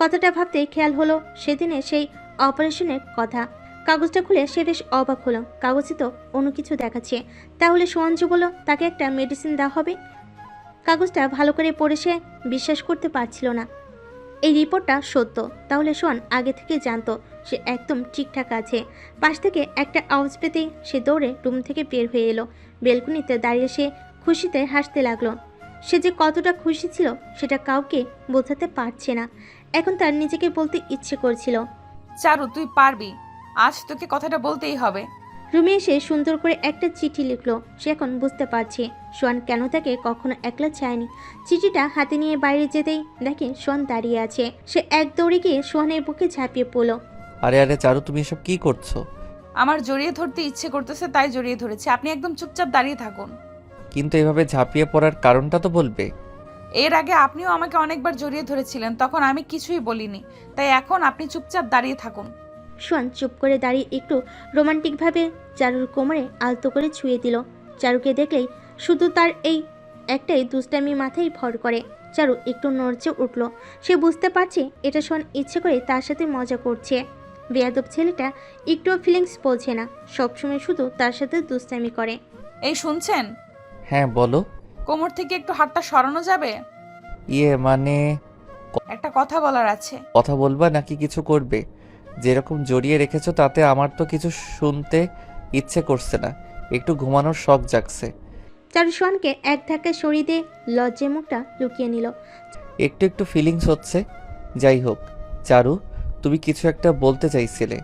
কথাটা ভাবতেই খেয়াল হলো সেদিনে সেই অপারেশনের কথা। কাগজটা খুলে সে বেশ অবাক হলো। কাগজে তো অন্য কিছু দেখাচ্ছে। তাহলে সোহান যে বলল তাকে একটা মেডিসিন দেওয়া হবে। কাগজটা ভালো করে পড়ে সে বিশ্বাস করতে পারছিল না এই রিপোর্টটা সত্য। তাহলে সোহান আগে থেকে জানতো সে একদম ঠিকঠাক আছে। পাশ থেকে একটা আওয়াজ পেতেই সে দৌড়ে রুম থেকে বের হয়ে এলো। বেলকুনিতে দাঁড়িয়ে সে খুশিতে হাসতে লাগলো। সে যে কতটা খুশি ছিল সেটা কাউকে বোঝাতে পারছে না। এখন তার নিজেকে বলতে ইচ্ছে করছিল, চারু তুই পারবি, আজ তোকে কথাটা বলতেই হবে। রুমে এসে সুন্দর করে একটা চিঠি লিখলো। সে এখন বুঝতে পারছে সোহান কেন তাকে কখনো একলা চায়নি। চিঠিটা হাতে নিয়ে বাইরে যেতেই দেখে সোহান দাঁড়িয়ে আছে। সে এক দৌড়ে গিয়ে সোহানের বুকে ঝাঁপিয়ে পড়লো। আরে আরে চারু, তুমি এসব কি করছো? আমার জড়িয়ে ধরতে ইচ্ছে করতেছে তাই জড়িয়ে ধরেছি, আপনি একদম চুপচাপ দাঁড়িয়ে থাকুন। কিন্তু এভাবে ঝাঁপিয়ে পড়ার কারণটা তো বলবে। এর আগে আপনিও আমাকে অনেকবার জড়িয়ে ধরেছিলেন, তখন আমি কিছুই বলিনি, তাই এখন আপনি চুপচাপ দাঁড়িয়ে থাকুন। সোহান চুপ করে দাঁড়িয়ে একটু রোমান্টিকভাবে চারুর কোমরে আলতো করে ছুঁয়ে দিল। চারুকে দেখলেই শুধু তার এই একটাই দুষ্টামি মাথায় ভর করে। চারু একটু নড়চে উঠল। সে বুঝতে পারছে এটা সোহান ইচ্ছে করে তার সাথে মজা করছে। বেয়াদব ছেলেটা একটুও ফিলিংস বোঝে না, সবসময় শুধু তার সাথে দুষ্টামি করে। এই শুনছেন? হ্যাঁ বলো। কোমর থেকে একটু হাতটা সরানো যাবে? মানে একটা কথা বলার আছে। কথা বলবা নাকি কিছু করবে? যেরকম জড়িয়ে রেখেছো তাতে আমার তো কিছু শুনতে ইচ্ছে করছে না, একটু ঘুমানোর শখ জাগছে। চারু সোহানকে এক ধাক্কায় সরিয়ে দিয়ে লজ্জে মুখটা লুকিয়ে নিল। একটু একটু ফিলিংস হচ্ছে। যাই হোক চারু, তুমি কিছু একটা বলতে চাইছিলে।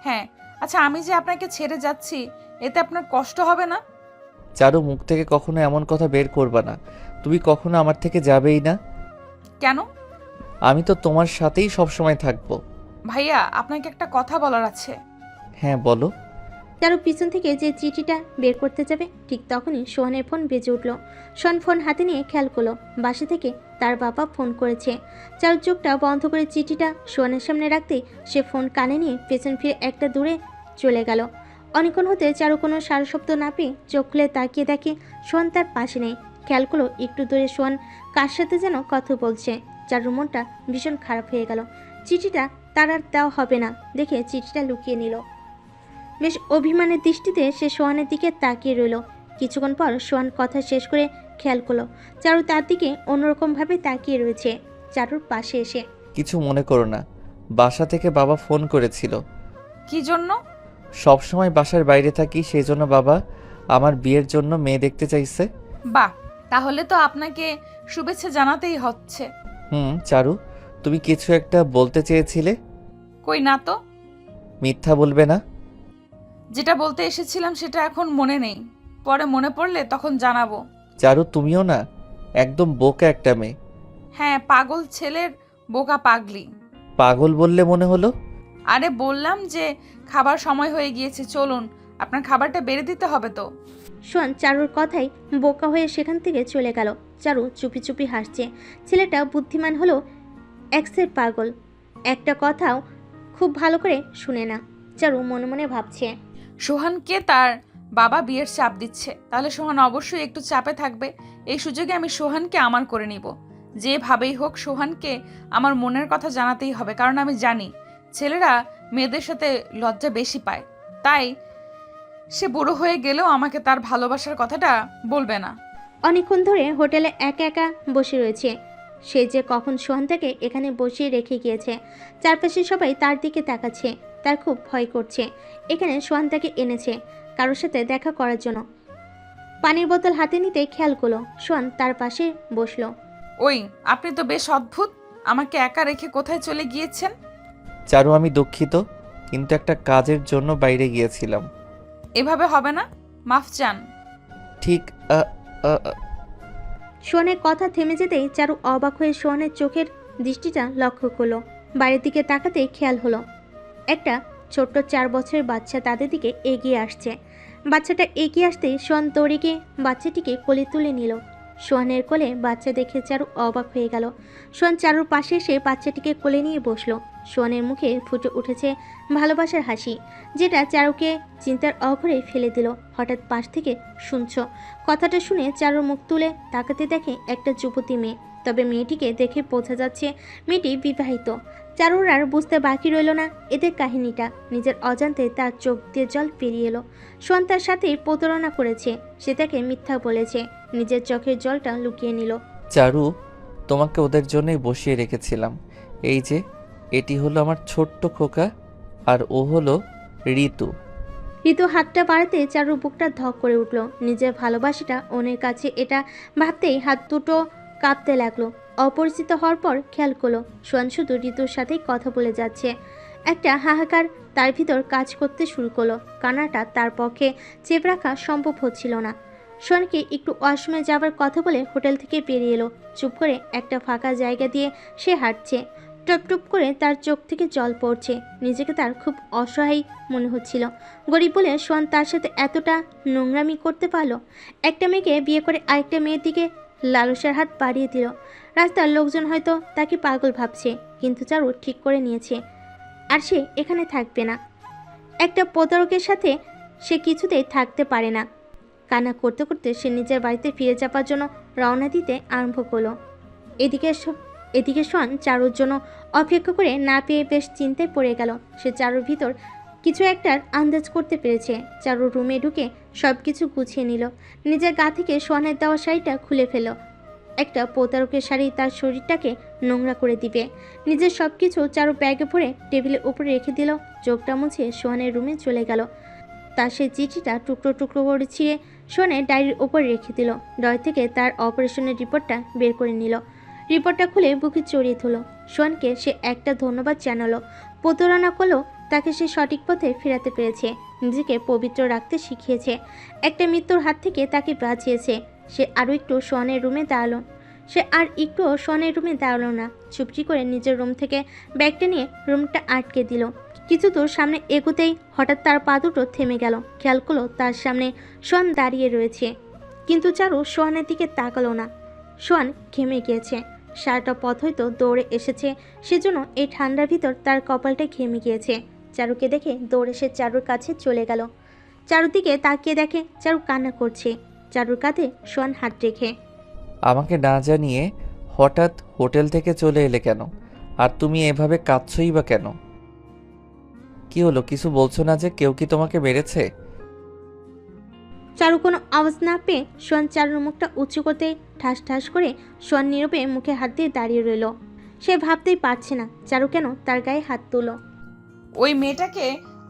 হ্যাঁ, আচ্ছা আমি যে আপনাকে ছেড়ে যাচ্ছি এতে আপনার কষ্ট হবে না? চারু, মুখ থেকে কখনো এমন কথা বের করবা না। তুমি কখনো আমার থেকে যাবেই না। কেন? আমি তো তোমার সাথেই সবসময় থাকবো। ভাইয়া, আপনাকে একটা কথা বলার আছে। হ্যাঁ বলো। চারু পিছন থেকে যে চিঠিটা বের করতে যাবে ঠিক তখনই সোহানের ফোন বেজে উঠল। সোহান ফোন হাতে নিয়ে খেয়াল করলো বাসা থেকে তার বাবা ফোন করেছে। চারু চোখটা বন্ধ করে চিঠিটা সোহানের সামনে রাখতেই সে ফোন কানে নিয়ে পেছন ফিরে একটা দূরে চলে গেল। অনেকক্ষণ হতে চারু কোনো সারা শব্দ না পেয়ে চোখ খুলে তাকিয়ে দেখে সোহান তার পাশে নেই। খেয়াল করলো একটু দূরে সোহান কার সাথে যেন কথা বলছে। চারুর মনটা ভীষণ খারাপ হয়ে গেল। চিঠিটা তার আর দেওয়া হবে না দেখে চিঠিটা লুকিয়ে নিল। বেশ অভিমানের দৃষ্টিতে সে সোহানের দিকে তাকিয়ে রইল। কিছুক্ষণ পর সোহান কথা শেষ করে খেয়াল করলো চারু তার দিকে অন্যরকমভাবে তাকিয়ে রয়েছে। চারুর পাশে এসে, কিছু মনে করো না, বাসা থেকে বাবা ফোন করেছিল। কি জন্য? সব সময় বাসার বাইরে থাকি, সেই জন্য বাবা আমার বিয়ের জন্য মেয়ে দেখতে চাইছে। বাহ, তাহলে তো আপনাকে শুভেচ্ছা জানাতেই হচ্ছে। চারু, তুমি কিছু একটা বলতে চেয়েছিলে। কই না তো। মিথ্যা বলবে না। যেটা বলতে এসেছিলাম সেটা এখন মনে নেই, পরে মনে পড়লে তখন জানাবো। চারু, তুমিও না একদম বোকা একটা মেয়ে। হ্যাঁ, পাগল ছেলের বোকা পাগলি। পাগল বললে মনে হলো। আরে বললাম যে খাবার সময় হয়ে গিয়েছে, চলুন, আপনার খাবারটা বেড়ে দিতে হবে তো। সোহান চারুর কথাই বোকা হয়ে সেখান থেকে চলে গেল। চারু চুপি চুপি হাসছে। ছেলেটা বুদ্ধিমান হলো এক্সের পাগল, একটা কথাও খুব ভালো করে শুনে না। চারু মনে মনে ভাবছে, সোহানকে তার বাবা বিয়ের চাপ দিচ্ছে, তাহলে সোহান অবশ্যই একটু চাপে থাকবে। এই সুযোগে আমি সোহানকে আমার করে নিব। যেভাবেই হোক সোহানকে আমার মনের কথা জানাতেই হবে, কারণ আমি জানি ছেলেরা মেয়েদের সাথে লজ্জা বেশি পায়। তাই সে বুড়ো হয়ে গেলেও আমাকে তার ভালোবাসার কথাটা বলবে না। অনেকক্ষণ ধরে হোটেলে একা একা বসে রয়েছে। সে যে কখন সোহান তাকে এখানে বসিয়ে রেখে গিয়েছে। চারপাশে সবাই তার দিকে তাকাচ্ছে। তার খুব ভয় করছে। এখানে সোহান তাকে এনেছে কারোর সাথে দেখা করার জন্য। পানির বোতল হাতে নিতে খেয়াল করলো সোহান তার পাশে বসলো। ওই, আপনি তো বেশ অদ্ভুত। আমাকে একা রেখে কোথায় চলে গিয়েছেন? চারু, আমি দুঃখিত, কিন্তু একটা কাজের জন্য বাইরে গিয়েছিলাম। এভাবে হবে না, মাফ চান। ঠিক সোহানের কথা থেমে যেতেই চারু অবাক হয়ে সোহানের চোখের দৃষ্টিটা লক্ষ্য করলো। বাইরের দিকে তাকাতেই খেয়াল হলো একটা ছোট্ট 4 বছরের বাচ্চা তাদের দিকে এগিয়ে আসছে। বাচ্চাটা এগিয়ে আসতেই সোহান দৌড়ে গিয়ে বাচ্চাটিকে কোলে তুলে নিল। সোহানের কোলে বাচ্চা দেখে চারু অবাক হয়ে গেল। সোহান চারুর পাশে এসে বাচ্চাটিকে কোলে নিয়ে বসলো। সোহানের মুখে ফুটে উঠেছে ভালোবাসার হাসি, যেটা চারুকে চিন্তার অঘরে ফেলে দিল। হঠাৎ পাশ থেকে শুনছো কথাটা শুনে চারুর মুখ তুলে তাকাতে দেখে একটা যুবতী মেয়ে। তবে মেয়েটিকে দেখে বোঝা যাচ্ছে মেয়েটি বিবাহিত। চারুর আর বুঝতে বাকি রইল না এদের কাহিনীটা। নিজের অজান্তে তার চোখ দিয়ে জল পেরিয়ে এলো। সোহান তার সাথে প্রতারণা করেছে, সে তাকে মিথ্যা বলেছে, নিজের চোখের জলটা লুকিয়ে নিল। চারু, তোমাকে ওদের জন্যই বসিয়ে রেখেছিলাম। এই যে, এটি হলো আমার ছোট্ট খোকা, আর ও হলো ঋতু। ঋতু হাতটা বাড়াতে চারুর বুকটা ধক করে উঠল। নিজের ভালোবাসাটা অন্যের কাছে এটা ভাবতেই হাত দুটো কাঁপতে লাগলো। অপরিচিত হওয়ার পর খেয়াল করলো সোহান শুধু ঋতুর সাথেই কথা বলে যাচ্ছে। একটা হাহাকার তার ভিতর কাজ করতে শুরু করলো। কান্নাটা তার পক্ষে চেপে রাখা সম্ভব হচ্ছিল না। সোহানকে একটু ওয়াশরুমে যাবার কথা বলে হোটেল থেকে বেরিয়ে এলো। চুপ করে একটা ফাঁকা জায়গা দিয়ে সে হাঁটছে। টপ টপ করে তার চোখ থেকে জল পড়ছে। নিজেকে তার খুব অসহায় মনে হচ্ছিল। গরিব বলে সোহান তার সাথে এতটা নোংরামি করতে পারলো। একটা মেয়েকে বিয়ে করে আরেকটা মেয়ের দিকে লালসার হাত বাড়িয়ে দিল। রাস্তার লোকজন হয়তো তাকে পাগল ভাবছে, কিন্তু চারু ঠিক করে নিয়েছে আর সে এখানে থাকবে না। একটা প্রতারকের সাথে সে কিছুতেই থাকতে পারে না। কান্না করতে করতে সে নিজের বাড়িতে ফিরে যাবার জন্য রওনা দিতে আরম্ভ করলো। এদিকে সোহান চারুর জন্য অপেক্ষা করে না পেয়ে বেশ চিন্তায় পড়ে গেল। সে চারুর ভিতর কিছু একটার আন্দাজ করতে পেরেছে। চারুর রুমে ঢুকে সব কিছু গুছিয়ে নিল। নিজের গা থেকে সোহানের দেওয়া শাড়িটা খুলে ফেল। একটা প্রতারকের শাড়ি তার শরীরটাকে নোংরা করে দিবে। নিজের সব কিছু চারু ব্যাগে ভরে টেবিলের উপরে রেখে দিল। চোখটা মুছে সোহানের রুমে চলে গেল। তার সেই চিঠিটা টুকরো টুকরো করে ছিঁড়ে সোহানের ডায়েরির উপরে রেখে দিল। ডয় থেকে তার অপারেশনের রিপোর্টটা বের করে নিল। রিপোর্টটা খুলে বুকে জড়িয়ে ধরল। সোহানকে সে একটা ধন্যবাদ জানালো। প্রতারণা করলো, তাকে সে সঠিক পথে ফেরাতে পেরেছে, নিজেকে পবিত্র রাখতে শিখিয়েছে, একটা মৃত্যুর হাত থেকে তাকে বাঁচিয়েছে। সে আর একটুও সোহানের রুমে দাঁড়ালো না। চুপটি করে নিজের রুম থেকে ব্যাগটা নিয়ে রুমটা আটকে দিল। কিছু দূর সামনে এগোতেই হঠাৎ তার পা দুটো থেমে গেল। খেয়াল করলো তার সামনে সোহান দাঁড়িয়ে রয়েছে, কিন্তু চারু সোহানের দিকে তাকালো না। সোহান ঘেমে গিয়েছে। সারাটা পথ হয়তো দৌড়ে এসেছে, সেজন্য এই ঠান্ডার ভিতর তার কপালটা ঘেমে গিয়েছে। চারুকে দেখে দৌড়ে সে চারুর কাছে চলে গেল। চারুর দিকে তাকিয়ে দেখে চারু কান্না করছে। চারুর কাঁধে সোহান হাত রেখে। আমাকে না জানিয়ে হঠাৎ হোটেল থেকে চলে এলে কেন? আর তুমি এভাবে কাঁদছই বা কেন? কি হলো, কিছু বলছো না যে? কেউ কি তোমাকে মেরেছে? চারু কোনো আওয়াজ না পেয়ে সোহান চারুর মুখটা উঁচু করতে ঠাস ঠাস করে সোহান নীরবে মুখে হাত দিয়ে দাঁড়িয়ে রইল। সে ভাবতেই পারছে না চারু কেন তার গায়ে হাত তুলল। ওই মেয়েটাকে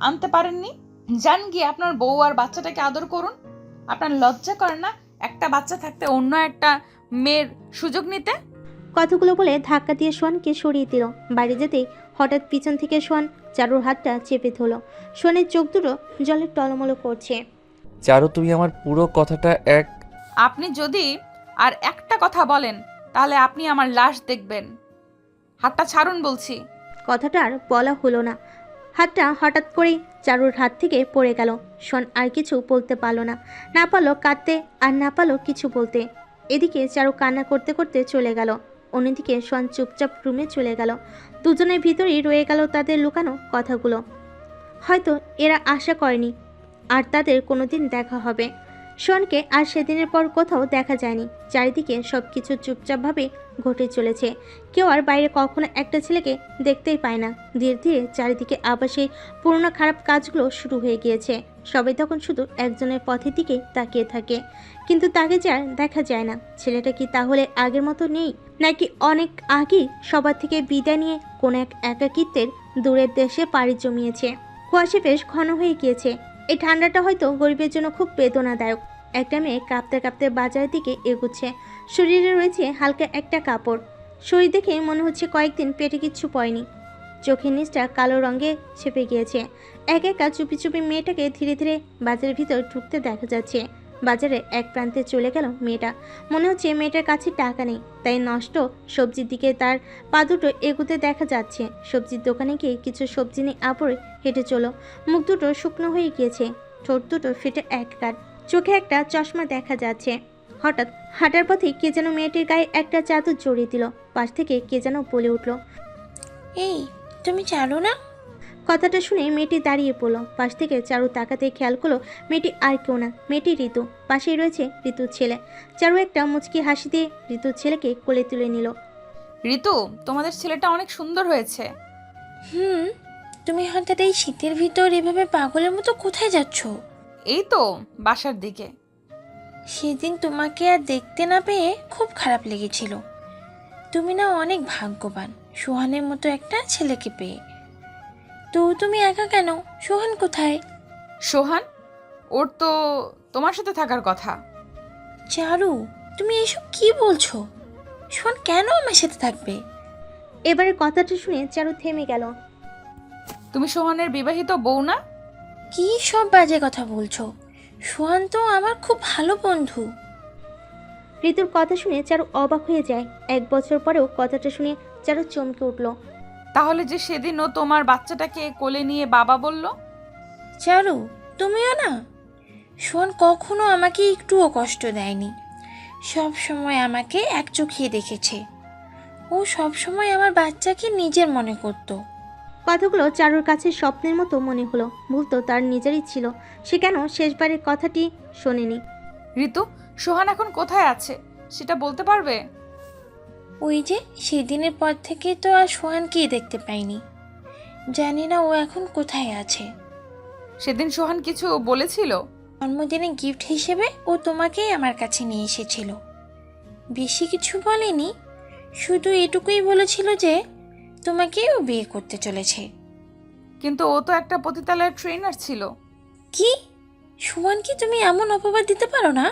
আনতে পারেননি? যান গিয়ে আপনার বউ আর বাচ্চাটাকে আদর করুন। আপনার লজ্জা করে না একটা বাচ্চা থাকতে অন্য একটা মেয়ের সুযোগ নিতে? কথাগুলো বলে ধাক্কা দিয়ে সোহানকে সরিয়ে দিল। বাইরে যেতেই হঠাৎ পিছন থেকে সোহান চারুর হাতটা চেপে ধরল। সোহানের চোখ দুটো জলে টলমলো করছে। চারু, তুমি আমার পুরো কথাটা আপনি যদি আর একটা কথা বলেন তাহলে আপনি আমার লাশ দেখবেন। হাতটা ছাড়ুন বলছি। কথাটা আর বলা হলো না। হাতটা হঠাৎ করেই চারুর হাত থেকে পড়ে গেল। সোহান আর কিছু বলতে পারলো না পারলো কাঁদতে, আর না পারলো কিছু বলতে। এদিকে চারু কান্না করতে করতে চলে গেল। অন্যদিকে সোহান চুপচাপ রুমে চলে গেল। দুজনের ভিতরেই রয়ে গেল তাদের লুকানো কথাগুলো। হয়তো এরা আশা করেনি আর তাদের কোনোদিন দেখা হবে। সোহানকে আর সেদিনের পর কোথাও দেখা যায়নি। চারিদিকে সব কিছু চুপচাপভাবে ঘটে চলেছে। কেউ আর বাইরে কখনো একটা ছেলেকে দেখতেই পায় না। ধীরে ধীরে চারিদিকে আবার সেই পুরোনো খারাপ কাজগুলো শুরু হয়ে গিয়েছে। সবাই তখন শুধু একজনের পথের দিকে তাকিয়ে থাকে, কিন্তু তাকে যে আর দেখা যায় না। ছেলেটা কি তাহলে আগের মতো নেই, নাকি অনেক আগেই সবার থেকে বিদায় নিয়ে কোন এক একাকিত্বের দূরের দেশে পাড়ি জমিয়েছে। কুয়াশা বেশ ঘন হয়ে গিয়েছে। এই ঠান্ডাটা হয়তো গরিবের জন্য খুব বেদনাদায়ক। একটা মেয়ে কাঁপতে কাঁপতে বাজারের দিকে এগুচ্ছে। শরীরে রয়েছে হালকা একটা কাপড়। শরীর দেখে মনে হচ্ছে কয়েকদিন পেটে কিচ্ছু পড়েনি। চোখের নিচটা কালো রঙে ছেপে গিয়েছে। এক একা চুপি চুপি মেয়েটাকে ধীরে ধীরে বাজারের ভিতর ঢুকতে দেখা যাচ্ছে। বাজারে এক প্রান্তে চলে গেল মেয়েটা। মনে হচ্ছে মেয়েটার কাছে টাকা নেই, তাই নষ্ট সবজির দিকে তার পা দুটো এগুতে দেখা যাচ্ছে। সবজির দোকানে গিয়ে কিছু সবজি নিয়ে আপড়ে হেঁটে চলো। মুখ দুটো শুকনো হয়ে গিয়েছে, ঠোঁট দুটো ফেটে এক কাট, চোখে একটা চশমা দেখা যাচ্ছে। হঠাৎ হাঁটার পথে কে যেন মেয়েটির গায়ে একটা চাদর জড়িয়ে দিল। পাশ থেকে কে যেন বলে উঠল, এই তুমি চারু না? কথাটা শুনে মেয়েটি দাঁড়িয়ে পড়ল। পাশ থেকে চারু তাকাতে খেয়াল করলো মেয়েটি আর কেউ না, মেয়েটি ঋতু। পাশেই রয়েছে ঋতুর ছেলে। চারু একটা মুচকি হাসি দিয়ে ঋতুর ছেলেকে কোলে তুলে নিল। ঋতু, তোমাদের ছেলেটা অনেক সুন্দর হয়েছে। তুমি হঠাৎ এই শীতের ভিতর এভাবে পাগলের মতো কোথায় যাচ্ছ? এই তো বাসার দিকে। সেদিন তোমাকে আর দেখতে না পেয়ে খুব খারাপ লেগেছিল। তুমি না অনেক ভাগ্যবান সোহানের মতো একটা ছেলেকে পেয়ে। তো তুমি একা কেন? সোহান কোথায়? সোহান? ওর তো তোমার সাথে থাকার কথা। চারু, তুমি এসব কি বলছো? সোহান কেন আমার সাথে থাকবে? এবারে কথাটা শুনে চারু থেমে গেল। তুমি সোহানের বিবাহিত বউ না? কি সব বাজে কথা বলছো? সোহান তো আমার খুব ভালো বন্ধু। ঋতুর কথা শুনে চারু অবাক হয়ে যায়। 1 বছর পরেও কথাটা শুনে চারু চমকে উঠল। তাহলে যে সেদিন ও তোমার বাচ্চাটাকে কোলে নিয়ে বাবা বলল? চারু, তুমিও না? সোহান কখনো আমাকে একটুও কষ্ট দেয়নি। সব সময় আমাকে এক চোখে দেখেছে। ও সব সময় আমার বাচ্চাকে নিজের মনে করত। কথাগুলো চারুর কাছে স্বপ্নের মতো মনে হলো। ভুল তো তার নিজেরই ছিল। সে কেন শেষবারের কথাটি শোনেনি? ঋতু, সোহান এখন কোথায় আছে সেটা বলতে পারবে? ওই যে সেদিনের পর থেকে তো আর সোহানকেই দেখতে পাইনি। জানি না ও এখন কোথায় আছে। সেদিন সোহান কিছু বলেছিল? জন্মদিনে গিফট হিসেবে ও তোমাকেই আমার কাছে নিয়ে এসেছিল। বেশি কিছু বলেনি, শুধু এটুকুই বলেছিল যে তোমাকেই ও বিয়ে করতে চলেছে। কিন্তু ও তো একটা পতিতালয়ের ট্রেনার ছিল। কি? সুমনকে তুমি এমন অপবাদ দিতে পারো না?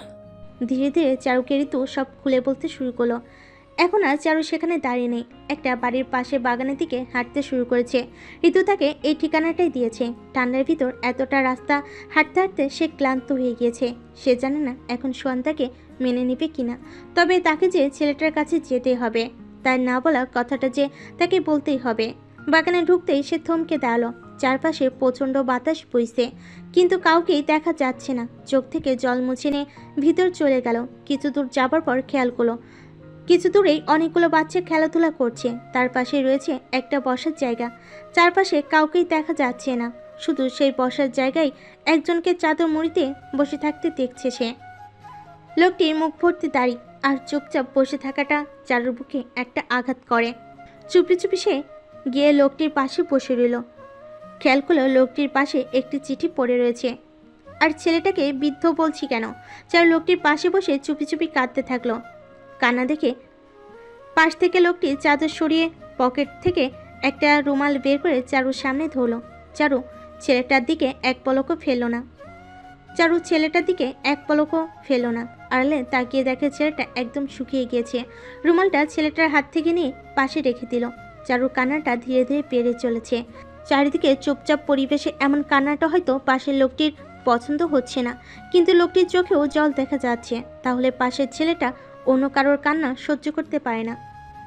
ধীরে ধীরে চারুকে ঋতু সব খুলে বলতে শুরু করলো। এখন আর চারু সেখানে দাঁড়িয়ে নেই। একটা বাড়ির পাশে বাগানের দিকে হাঁটতে শুরু করেছে। ঋতু তাকে এই ঠিকানাটাই দিয়েছে। ঠান্ডার ভিতর এতটা রাস্তা হাঁটতে হাঁটতে সে ক্লান্ত হয়ে গিয়েছে। সে জানে না এখন সোহান তাকে মেনে নেবে কিনা। তবে তাকে যে ছেলেটার কাছে যেতে হবে, তার না বলা কথাটা যে তাকে বলতেই হবে। বাগানে ঢুকতেই সে থমকে দাঁড়ালো। চারপাশে প্রচণ্ড বাতাস বইছে, কিন্তু কাউকেই দেখা যাচ্ছে না। চোখ থেকে জল মুছে নিয়ে ভিতর চলে গেল। কিছু দূর যাবার পর খেয়াল করলো কিছু দূরেই অনেকগুলো বাচ্চা খেলাধুলা করছে। তার পাশে রয়েছে একটা বসার জায়গা। চারপাশে কাউকেই দেখা যাচ্ছে না, শুধু সেই বসার জায়গায় একজনকে চাদর মুড়িতে বসে থাকতে দেখছে সে। লোকটির মুখ ভর্তি দাড়ি আর চুপচাপ বসে থাকাটা চারুর বুকে একটা আঘাত করে। চুপি চুপি সে গিয়ে লোকটির পাশে বসে রইল। খেয়াল করলো লোকটির পাশে একটি চিঠি পড়ে রয়েছে। আর ছেলেটাকে বৃদ্ধ বলছি কেন? চারু লোকটির পাশে বসে চুপি চুপি কাঁদতে থাকলো। কান্না দেখে পাশ থেকে লোকটি চাদর সরিয়ে পকেট থেকে একটা রুমাল বের করে চারুর সামনে ধরল। চারু ছেলেটার দিকে এক পলকও ফেলল না। আড়ালে তাকিয়ে দেখে ছেলেটা একদম শুকিয়ে গিয়েছে। রুমালটা ছেলেটার হাত থেকে নিয়ে পাশে রেখে দিল। চারুর কান্নাটা ধীরে ধীরে বেড়ে চলেছে। চারিদিকে চুপচাপ পরিবেশে এমন কান্নাটা হয়তো পাশের লোকটির পছন্দ হচ্ছে না, কিন্তু লোকটির চোখেও জল দেখা যাচ্ছে। তাহলে পাশের ছেলেটা অন্য কারোর কান্না সহ্য করতে পারে না।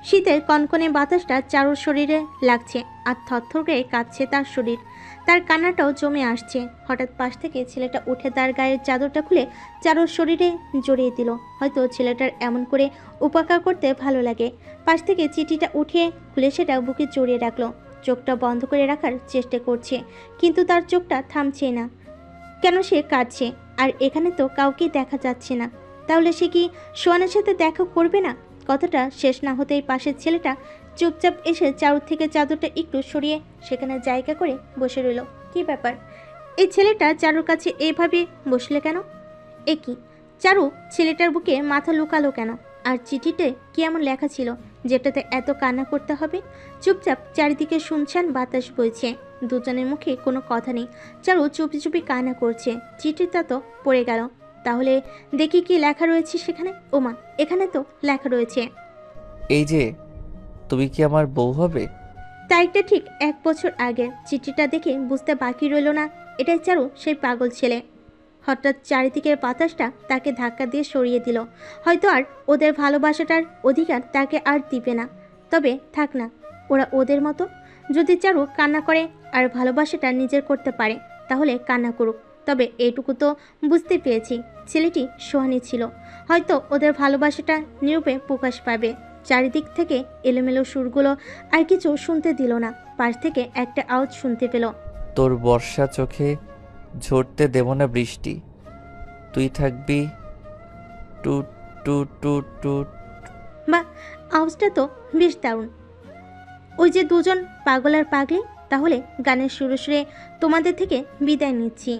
শীতের কনকনে বাতাসটা চারুর শরীরে লাগছে আর থরথর করে কাঁপছে তার শরীর। তার কান্নাটাও জমে আসছে। হঠাৎ পাশ থেকে ছেলেটা উঠে তার গায়ের চাদরটা খুলে চারুর শরীরে জড়িয়ে দিল। হয়তো ছেলেটার এমন করে উপকার করতে ভালো লাগে। পাশ থেকে চিঠিটা উঠিয়ে খুলে সেটা বুকে জড়িয়ে রাখলো। চোখটা বন্ধ করে রাখার চেষ্টা করছে, কিন্তু তার চোখটা থামছে না। কেন সে কাঁদছে? আর এখানে তো কাউকেই দেখা যাচ্ছে না। তাহলে সে কি সোহানের সাথে দেখা করবে না? কথাটা শেষ না হতেই পাশের ছেলেটা চুপচাপ এসে চারুর থেকে চাদরটা একটু সরিয়ে সেখানে জায়গা করে বসে রইল। কি ব্যাপার? এই ছেলেটা চারুর কাছে এইভাবে বসলে কেন? এ কি? চারু ছেলেটার বুকে মাথা লুকালো কেন? আর চিঠিতে কি এমন লেখা ছিল? যেটাতে এত কান্না করতে হবে? চুপচাপ চারিদিকে শুনছান বাতাস বইছে, দুজনের মুখে কোনো কথা নেই। চারু চুপি চুপি কান্না করছে। চিঠিটা তো পড়ে গেল, তাহলে দেখি কি লেখা রয়েছে সেখানে। ওমা, এখানে তো লেখা রয়েছে, এই যে তুমি কি আমার বউ হবে? তারিখটা ঠিক 1 বছর আগে। চিঠিটা দেখে বুঝতে বাকি রইল না এটাই চারু সেই পাগল ছেলে। হঠাৎ চারিদিকের বাতাসটা তাকে ধাক্কা দিয়ে সরিয়ে দিল। হয়তো আর ওদের ভালোবাসাটার অধিকার তাকে আর দিবে না। তবে থাক না, ওরা ওদের মতো। যদি চারু কান্না করে আর ভালোবাসাটা নিজের করতে পারে তাহলে কান্না করুক। তবে এইটুকু তো বুঝতে পেরেছি, ছেলেটি সোহানি ছিল। হয়তো ওদের ভালোবাসাটা নিরূপে প্রকাশ পাবে। চারিদিক থেকে এলোমেলো সুরগুলো আর কিছু শুনতে দিল না। পাশ থেকে একটা আওয়াজ শুনতে পেল। তোর বর্ষা চোখে ঝরতে দেব না বৃষ্টি, তুই থাকবি টুট টুট টুট টুট। বা, আওয়াজটা তো বেশ দারুণ। ওই যে দুজন পাগল আর পাগলি। তাহলে গানের সুরে সুরে তোমাদের থেকে বিদায় নিচ্ছি।